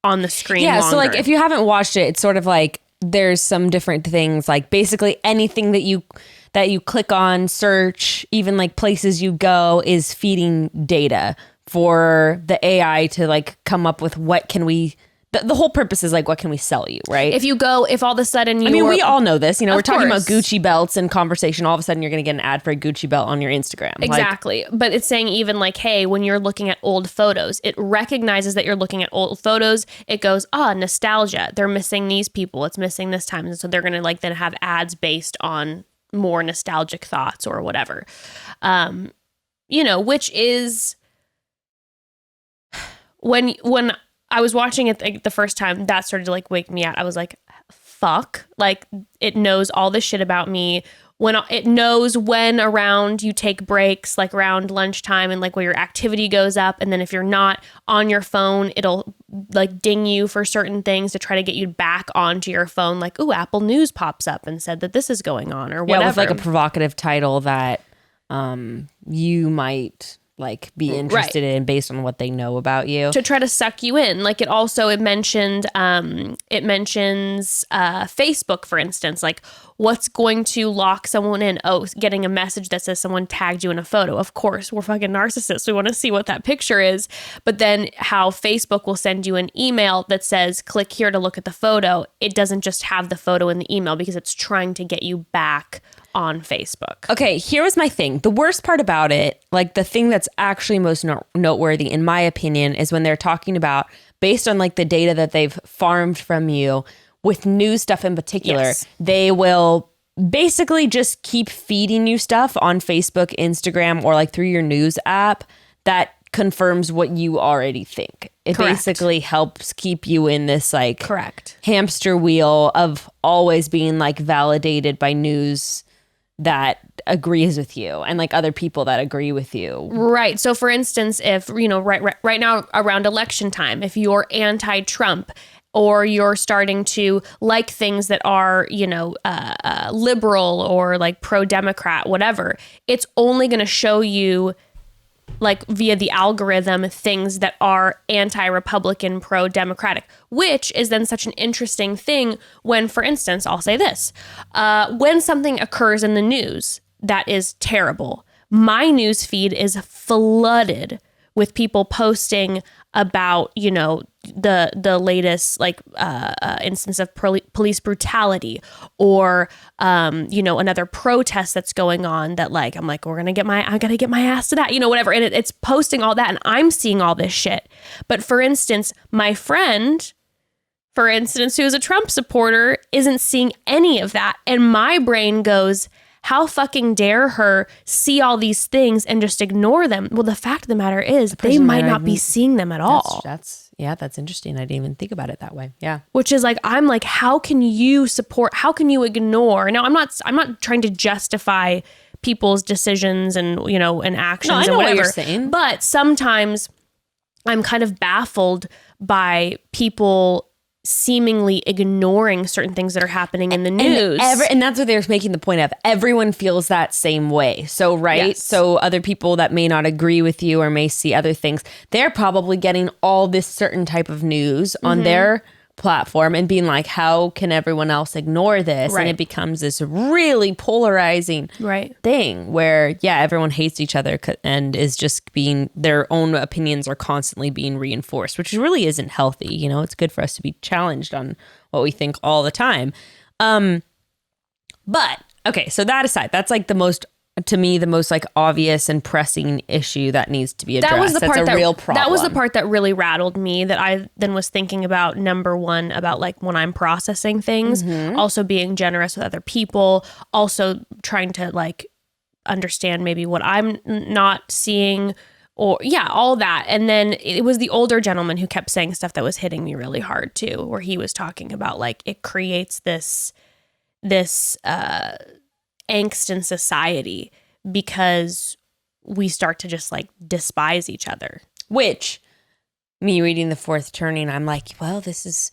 on the screen longer. So like if you haven't watched it, it's sort of like there's some different things, like basically anything that you click on, search, even like places you go is feeding data for the AI to like come up with what can we. The whole purpose is like, what can we sell you, right? If all of a sudden you... I mean, we all know this. You know, we're talking about course. Gucci belts and conversation. All of a sudden, you're going to get an ad for a Gucci belt on your Instagram. Exactly. But it's saying even like, hey, when you're looking at old photos, it recognizes that you're looking at old photos. It goes, nostalgia. They're missing these people. It's missing this time. And so they're going to like then have ads based on more nostalgic thoughts or whatever. You know, which is... When I was watching it the first time, that started to like wake me out. I was like, fuck. Like it knows all this shit about me. When it knows when around you take breaks, like around lunchtime and like where your activity goes up. And then if you're not on your phone, it'll like ding you for certain things to try to get you back onto your phone. Like, ooh, Apple News pops up and said that this is going on or whatever. Yeah, with like a provocative title that you might... like be interested in based on what they know about you to try to suck you in. Like it mentioned Facebook, for instance, like what's going to lock someone in? Oh, getting a message that says someone tagged you in a photo. Of course, we're fucking narcissists. We want to see what that picture is. But then how Facebook will send you an email that says, click here to look at the photo. It doesn't just have the photo in the email because it's trying to get you back on Facebook. Okay, here was my thing. The worst part about it, like the thing that's actually most noteworthy, in my opinion, is when they're talking about, based on like the data that they've farmed from you, with news stuff in particular, yes. They will basically just keep feeding you stuff on Facebook, Instagram, or like through your news app that confirms what you already think. It Correct. basically helps keep you in this like Correct. hamster wheel of always being like validated by news that agrees with you and like other people that agree with you. Right. So for instance, if, you know, right now around election time, if you're anti-Trump or you're starting to like things that are, you know, liberal or like pro-Democrat, whatever, it's only going to show you like via the algorithm things that are anti-Republican, pro-Democratic, which is then such an interesting thing when, for instance, I'll say this, when something occurs in the news that is terrible, my news feed is flooded with people posting about, you know, the latest like instance of police brutality or you know, another protest that's going on that like I'm like I gotta get my ass to that, you know, whatever, and it's posting all that and I'm seeing all this shit. But for instance, my friend, for instance, who's a Trump supporter, isn't seeing any of that, and my brain goes, how fucking dare her see all these things and just ignore them? Well, the fact of the matter is they might not be seeing them at all. That's interesting. I didn't even think about it that way. Yeah. Which is like, I'm like, how can you support, how can you ignore? Now, I'm not trying to justify people's decisions and, you know, and actions I know and whatever. what you're saying. But sometimes I'm kind of baffled by people seemingly ignoring certain things that are happening in the news. And that's what they're making the point of. Everyone feels that same way. So, right? Yes. So other people that may not agree with you or may see other things, they're probably getting all this certain type of news on their platform and being like, how can everyone else ignore this? Right. And it becomes this really polarizing thing where, yeah, everyone hates each other and is just being, their own opinions are constantly being reinforced, which really isn't healthy. You know, it's good for us to be challenged on what we think all the time. But okay, so that aside, that's like the most to me, the most like obvious and pressing issue that needs to be addressed. That was the part That's a real problem. That was the part that really rattled me, that I then was thinking about, number one, about like when I'm processing things, also being generous with other people, also trying to like understand maybe what I'm not seeing, or all that. And then it was the older gentleman who kept saying stuff that was hitting me really hard too, where he was talking about like it creates this angst in society because we start to just like despise each other. Which, me reading The Fourth Turning, I'm like, well, this is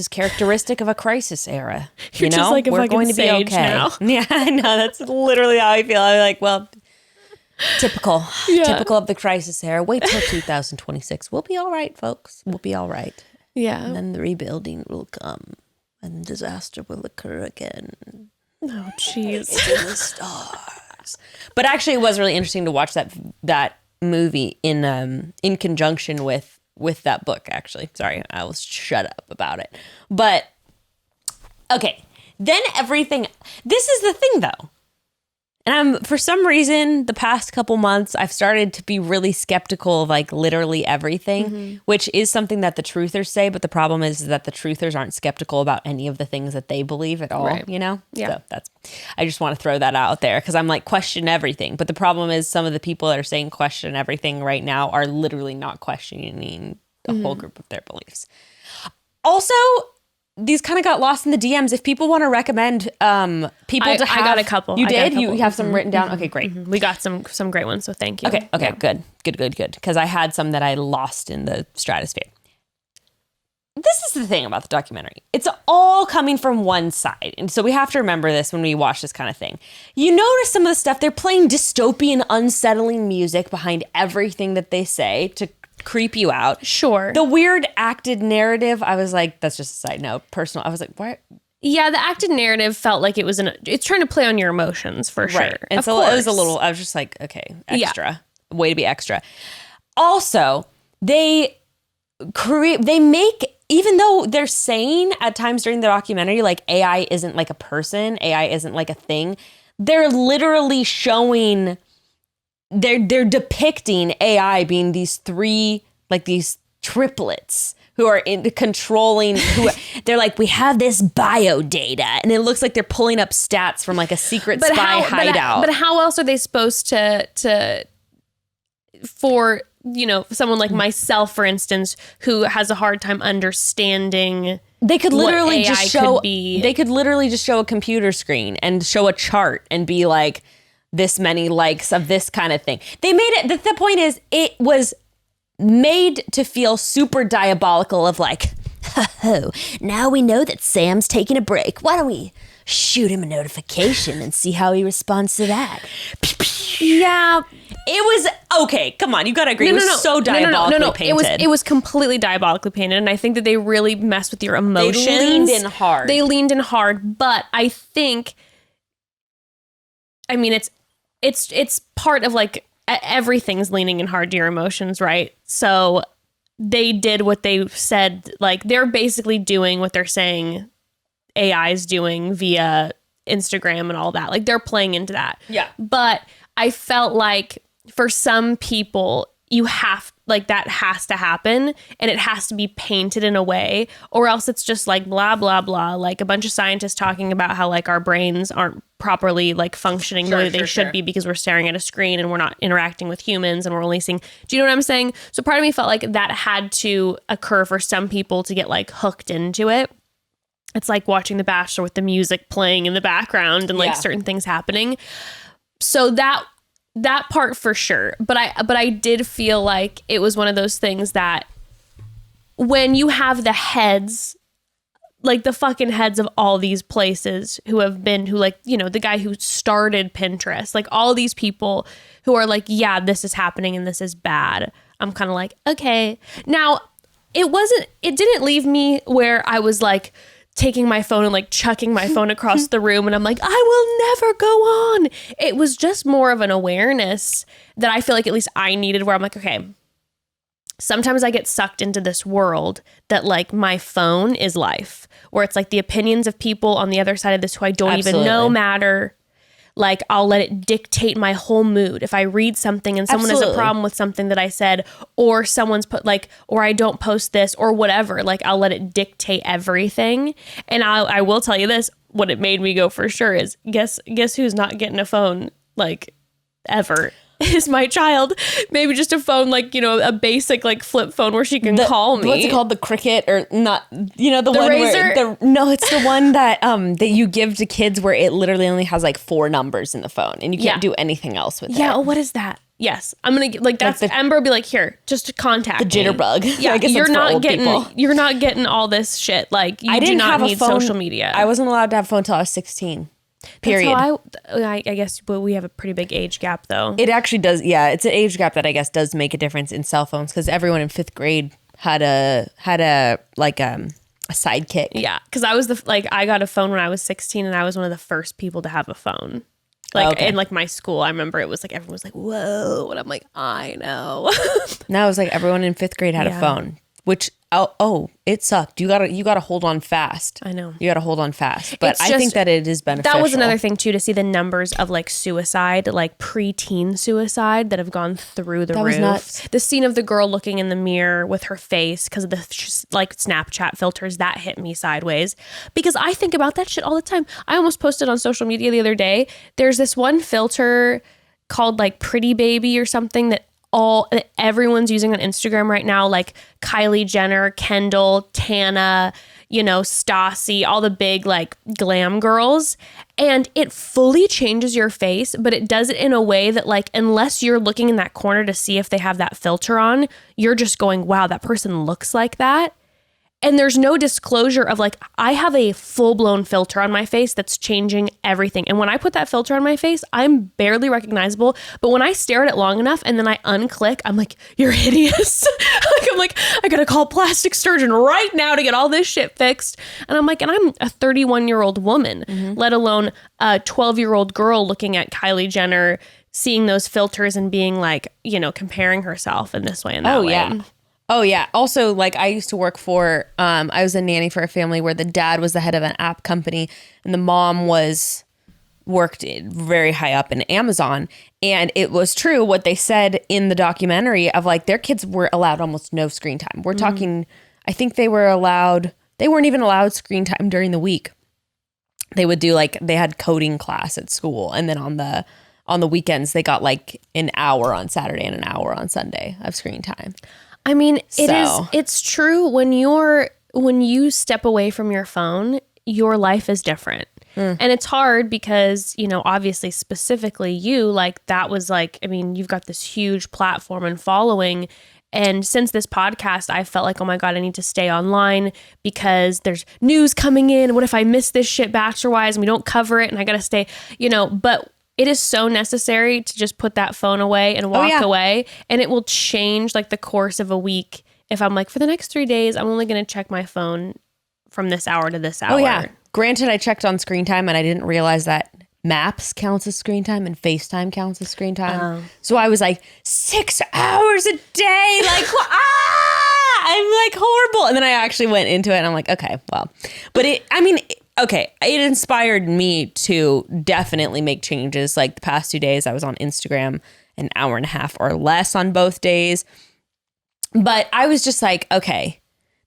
characteristic of a crisis era. You're just like a we're fucking going to be sage okay now. Yeah, I know. That's literally how I feel. I'm like, well, typical of the crisis era. Wait till 2026. We'll be all right, folks. We'll be all right. Yeah. And then the rebuilding will come and disaster will occur again. Oh, jeez. It's in the stars. But actually, it was really interesting to watch that movie in conjunction with that book, actually. Sorry, I will shut up about it. But, okay. Then this is the thing, though. And for some reason, the past couple months, I've started to be really skeptical of like literally everything, which is something that the truthers say. But the problem is that the truthers aren't skeptical about any of the things that they believe at all, Right. you know? Yeah. So I just want to throw that out there because I'm like, question everything. But the problem is some of the people that are saying question everything right now are literally not questioning the whole group of their beliefs. Also, these kind of got lost in the DMs. If people want to recommend people to have... I got a couple. You I got a did? couple. You have some written down? Okay, great. We got some great ones, so thank you. Okay, Yeah. good. Because I had some that I lost in the stratosphere. This is the thing about the documentary. It's all coming from one side. And so we have to remember this when we watch this kind of thing. You notice some of the stuff, they're playing dystopian, unsettling music behind everything that they say to creep you out. Sure. The weird acted narrative, I was like, that's just a side note, personal. I was like, what? Yeah, the acted narrative felt like it's trying to play on your emotions for sure. Right. And of so course. it was a little, I was just like, okay, extra. Way to be extra. Also, they make, even though they're saying at times during the documentary, like AI isn't like a person, AI isn't like a thing, they're literally showing, they're depicting AI being these triplets who are controlling, they're like, we have this bio data, and it looks like they're pulling up stats from like a secret spy hideout. But how else are they supposed to for, someone like myself, for instance, who has a hard time understanding? They could literally just show. They could literally just show a computer screen and show a chart and be like, this many likes of this kind of thing. They made it. The point is, it was made to feel super diabolical. Of like, oh, now we know that Sam's taking a break. Why don't we shoot him a notification and see how he responds to that? Yeah. It was okay. Come on, you gotta agree. It was so diabolically painted. It was completely diabolically painted, and I think that they really messed with your emotions. They leaned in hard. But I think, I mean, it's part of like everything's leaning in hard to your emotions, right? So they did what they said. Like, they're basically doing what they're saying AI's doing via Instagram and all that. Like, they're playing into that. Yeah. But I felt like for some people, that has to happen, and it has to be painted in a way, or else it's just like blah, blah, blah. Like a bunch of scientists talking about how like our brains aren't properly like functioning the way they should be because we're staring at a screen and we're not interacting with humans and we're only seeing. Do you know what I'm saying? So part of me felt like that had to occur for some people to get like hooked into it. It's like watching The Bachelor with the music playing in the background and like certain things happening. So that part for sure. But I did feel like it was one of those things that when you have the heads, like the fucking heads of all these places the guy who started Pinterest, like all these people who are like, yeah, this is happening and this is bad. I'm kind of like, okay. Now, it didn't leave me where I was like taking my phone and like chucking my phone across the room and I'm like, I will never go on. It was just more of an awareness that I feel like at least I needed, where I'm like, okay, sometimes I get sucked into this world that like my phone is life, where it's like the opinions of people on the other side of this who I don't even know matter. Like, I'll let it dictate my whole mood. If I read something and someone has a Absolutely. problem with something that I said, or someone's put like, or I don't post this or whatever, like I'll let it dictate everything. And I will tell you this, what it made me go for sure is guess who's not getting a phone like ever is my child. Maybe just a phone, like, you know, a basic like flip phone where she can call me. What's it called? The Cricket, or not? You know, the one Razor? where no, it's the one that that you give to kids where it literally only has like 4 numbers in the phone and you can't do anything else with it. Yeah. Oh, what is that? Yes, I'm gonna get, like that's Ember will be like, here, just contact The me. jitterbug. Yeah, I guess you're it's for not old getting people. you're not getting all this shit. Like you I didn't do not have need a phone. social media. I wasn't allowed to have a phone until I was 16. Period. That's how I guess, but we have a pretty big age gap though. It actually does. Yeah, it's an age gap that I guess does make a difference in cell phones because everyone in 5th grade had a sidekick. Yeah, because I was I got a phone when I was 16, and I was one of the first people to have a phone. Like in like my school, I remember it was like everyone was like, "Whoa," and I'm like, "I know." Now it was like everyone in 5th grade had a phone, which it sucked. You gotta hold on fast. I know. You gotta hold on fast, but It's I just- think that it is beneficial. That was another thing too, to see the numbers of like suicide, like preteen suicide that have gone through the roof. was nuts. The scene of the girl looking in the mirror with her face because of the like Snapchat filters, that hit me sideways because I think about that shit all the time. I almost posted on social media the other day. There's this one filter called like Pretty Baby or something that everyone's using on Instagram right now, like Kylie Jenner, Kendall, Tana, you know, Stassi, all the big like glam girls. And it fully changes your face, but it does it in a way that like, unless you're looking in that corner to see if they have that filter on, you're just going, wow, that person looks like that. And there's no disclosure of like, I have a full-blown filter on my face that's changing everything. And when I put that filter on my face, I'm barely recognizable. But when I stare at it long enough and then I unclick, I'm like, you're hideous. I'm like, I gotta call plastic surgeon right now to get all this shit fixed. And I'm like, and I'm a 31-year-old woman, let alone a 12-year-old girl looking at Kylie Jenner, seeing those filters and being like, you know, comparing herself in this way and that way. Yeah. Oh, yeah. Also, like I used to work for, I was a nanny for a family where the dad was the head of an app company and the mom worked very high up in Amazon. And it was true what they said in the documentary of like their kids were allowed almost no screen time. We're talking, I think they weren't even allowed screen time during the week. They would do like, they had coding class at school. And then on the weekends, they got like an hour on Saturday and an hour on Sunday of screen time. I mean, it's true when you step away from your phone, your life is different. And it's hard because, you know, obviously specifically you, like that was like, I mean, you've got this huge platform and following. And since this podcast, I felt like, oh my God, I need to stay online because there's news coming in. What if I miss this shit Bachelor wise and we don't cover it and I got to stay, you know, but it is so necessary to just put that phone away and walk away, and it will change like the course of a week. If I'm like, for the next 3 days, I'm only going to check my phone from this hour to this hour. Oh, yeah. Granted, I checked on screen time and I didn't realize that Maps counts as screen time and FaceTime counts as screen time. So I was like, 6 hours a day. Like, I'm like horrible. And then I actually went into it and I'm like, okay, well, but it inspired me to definitely make changes. Like the past 2 days, I was on Instagram an hour and a half or less on both days. But I was just like, okay,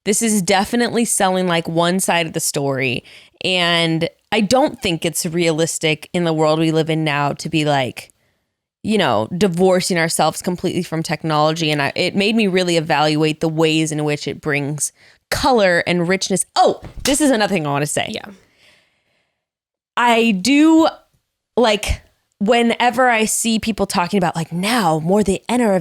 this is definitely selling like one side of the story. And I don't think it's realistic in the world we live in now to be like, you know, divorcing ourselves completely from technology. And it made me really evaluate the ways in which it brings color and richness. Oh, this is another thing I want to say. Yeah. I do like whenever I see people talking about like now more than ever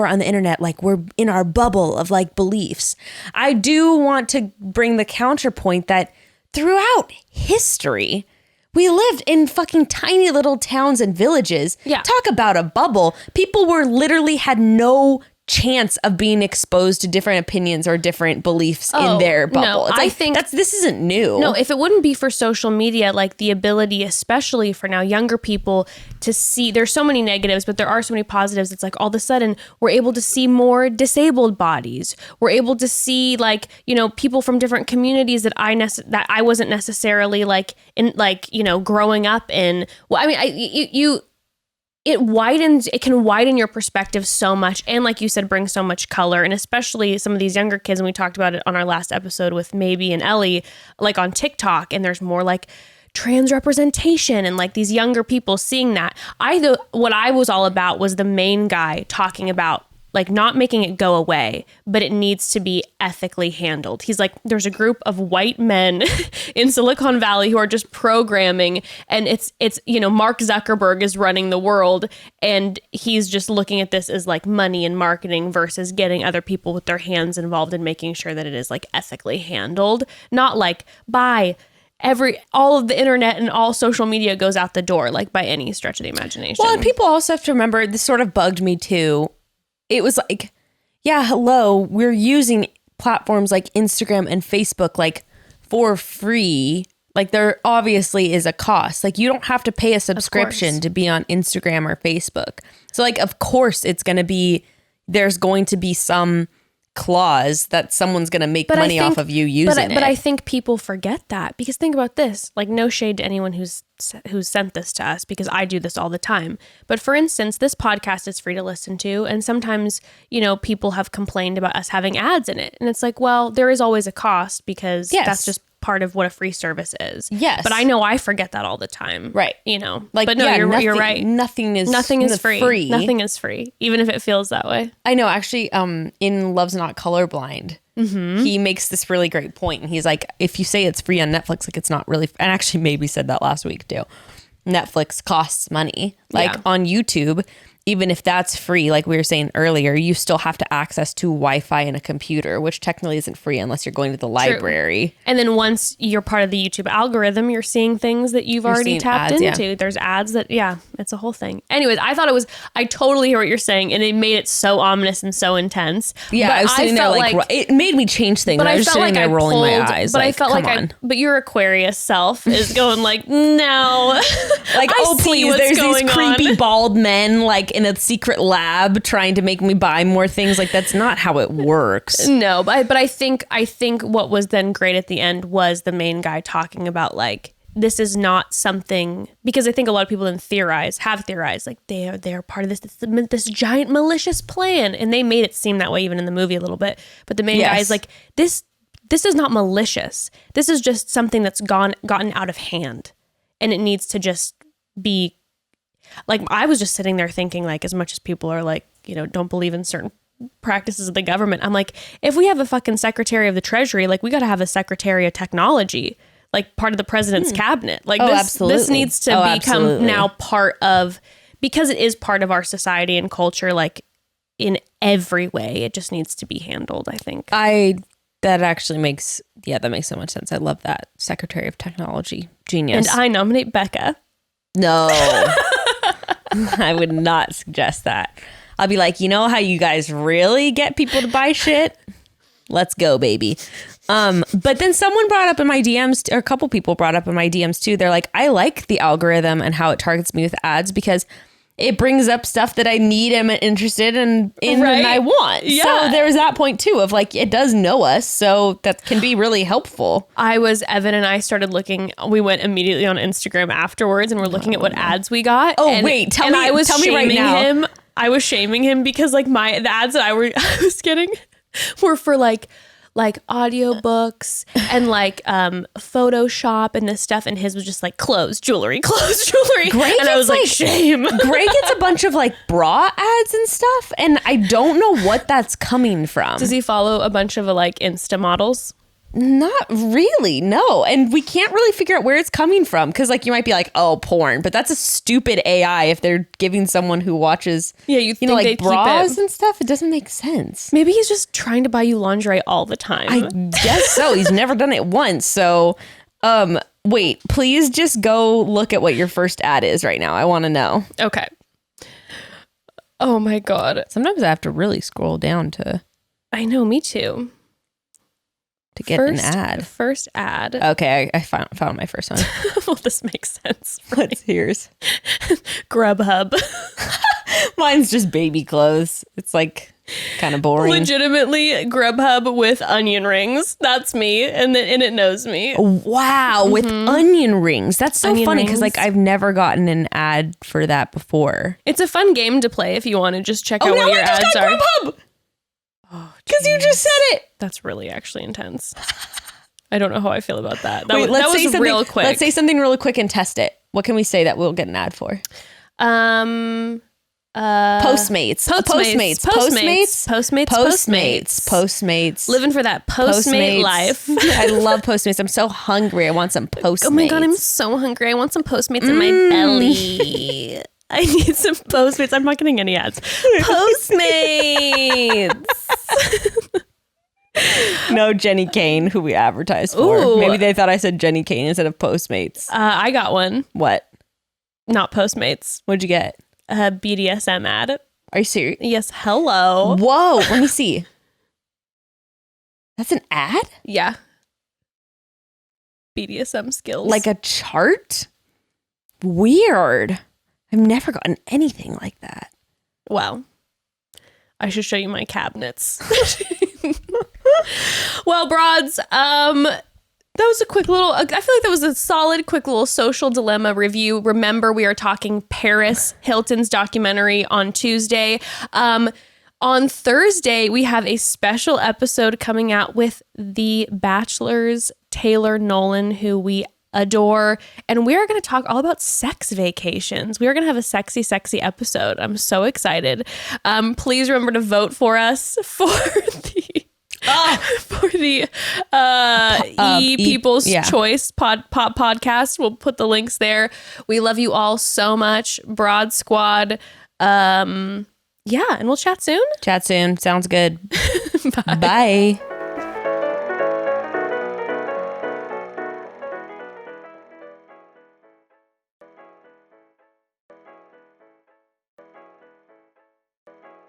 on the internet, like we're in our bubble of like beliefs. I do want to bring the counterpoint that throughout history, we lived in fucking tiny little towns and villages. Yeah. Talk about a bubble. People were literally had no chance of being exposed to different opinions or different beliefs in their bubble. No, it's I like, think this isn't new. No, if it wouldn't be for social media, like the ability, especially for now younger people, to see, there's so many negatives, but there are so many positives. It's like all of a sudden we're able to see more disabled bodies. We're able to see like, you know, people from different communities that I wasn't necessarily like in, like, you know, growing up in. Well, I mean, it can widen your perspective so much, and like you said, bring so much color, and especially some of these younger kids, and we talked about it on our last episode with Maybe and Ellie, like on TikTok, and there's more like trans representation and like these younger people seeing that. What I was all about was the main guy talking about like not making it go away, but it needs to be ethically handled. He's like, there's a group of white men in Silicon Valley who are just programming, and it's, you know, Mark Zuckerberg is running the world, and he's just looking at this as like money and marketing versus getting other people with their hands involved and making sure that it is like ethically handled, not like all of the internet and all social media goes out the door, like by any stretch of the imagination. Well, and people also have to remember, this sort of bugged me too. It was like, yeah, hello, we're using platforms like Instagram and Facebook like for free. Like there obviously is a cost. Like you don't have to pay a subscription to be on Instagram or Facebook. So like, of course there's going to be some clause that someone's going to make money off of you using it. But I think people forget that, because think about this, like no shade to anyone who's sent this to us, because I do this all the time. But for instance, this podcast is free to listen to. And sometimes, you know, people have complained about us having ads in it. And it's like, well, there is always a cost, because that's just part of what a free service is. Yes. But I know I forget that all the time. Right. You know, like, but no, you're right. Nothing is free. Nothing is free, even if it feels that way. I know, actually, in Love's Not Colorblind, he makes this really great point. And he's like, if you say it's free on Netflix, like it's not really, and actually maybe said that last week too. Netflix costs money. Like on YouTube, even if that's free, like we were saying earlier, you still have to access to Wi-Fi and a computer, which technically isn't free unless you're going to the library. True. And then once you're part of the YouTube algorithm, you're seeing things that you've already tapped into. Yeah. There's ads that, it's a whole thing. Anyways, I totally hear what you're saying, and it made it so ominous and so intense. Yeah, but I was sitting there like it made me change things. But I was just sitting there rolling my eyes. But I felt but your Aquarius self is going like, no. Like, oh, please, there's these creepy bald men like in a secret lab trying to make me buy more things. Like, that's not how it works. No, but I think what was then great at the end was the main guy talking about like, this is not something, because I think a lot of people then have theorized like they're part of this giant malicious plan, and they made it seem that way even in the movie a little bit. But the main guy is like, this is not malicious. This is just something that's gotten out of hand, and it needs to just be like, I was just sitting there thinking, like, as much as people are like, you know, don't believe in certain practices of the government, I'm like, if we have a fucking Secretary of the Treasury, like, we got to have a Secretary of Technology, like part of the president's cabinet. Like, this needs to become now part of, because it is part of our society and culture, like in every way, it just needs to be handled, I think. That actually makes so much sense. I love that. Secretary of Technology. Genius. And I nominate Becca. No. I would not suggest that. I'll be like, you know how you guys really get people to buy shit? Let's go, baby. But then someone brought up in my DMs, or a couple people brought up in my DMs too. They're like, I like the algorithm and how it targets me with ads, because it brings up stuff that I need and am interested in and I want. Yeah. So there's that point too of like, it does know us. So that can be really helpful. Evan and I started looking, we went immediately on Instagram afterwards and we're looking at what ads we got. Oh, and, wait, tell me right now. I was shaming him because like the ads that I was getting were for like audiobooks and like Photoshop and this stuff, and his was just like clothes, jewelry. And I was like, shame. Gray gets a bunch of like bra ads and stuff, and I don't know what that's coming from. Does he follow a bunch of like Insta models? Not really, no. And we can't really figure out where it's coming from, because like you might be like, oh, porn, but that's a stupid AI if they're giving someone who watches you think like bras and stuff. It doesn't make sense. Maybe he's just trying to buy you lingerie all the time. I guess so. He's never done it once. So wait, please just go look at what your first ad is right now. I want to know. Okay. Oh my God. Sometimes I have to really scroll down to I know, me too. get an ad. First ad. Okay, I found my first one. Well, this makes sense. What's yours? Grubhub. Mine's just baby clothes. It's like kind of boring. Legitimately Grubhub with onion rings. That's me, and it knows me. Wow, with onion rings. That's so Onion funny because rings. like I've never gotten an ad for that before. It's a fun game to play if you want to just check out now what your I just ads got are. Grubhub because you just said it. That's really actually intense. I don't know how I feel about that. Wait, That was real quick. Let's say something really quick and test it. What can we say that we'll get an ad for? Postmates. Living for that Postmate life. I love Postmates. I'm so hungry. I want some Postmates. Oh my God, I'm so hungry. I want some Postmates in my belly. I need some Postmates. I'm not getting any ads. Postmates. No Jenny Kane, who we advertised for. Ooh. Maybe they thought I said Jenny Kane instead of Postmates. I got one. What? Not Postmates. What'd you get? A BDSM ad. Are you serious? Yes. Hello. Whoa. Let me see. That's an ad? Yeah. BDSM skills. Like a chart? Weird. I've never gotten anything like that. Wow. I should show you my cabinets. Well, broads, that was a quick little, I feel like that was a solid, quick little social dilemma review. Remember, we are talking Paris Hilton's documentary on Tuesday. On Thursday, we have a special episode coming out with the Bachelor's Taylor Nolan, who we adore, and we are going to talk all about sex vacations. We are going to have a sexy episode. I'm so excited. Please remember to vote for us for the People's Choice podcast. We'll put the links there. We love you all so much, Broad Squad. And we'll chat soon. Sounds good. Bye.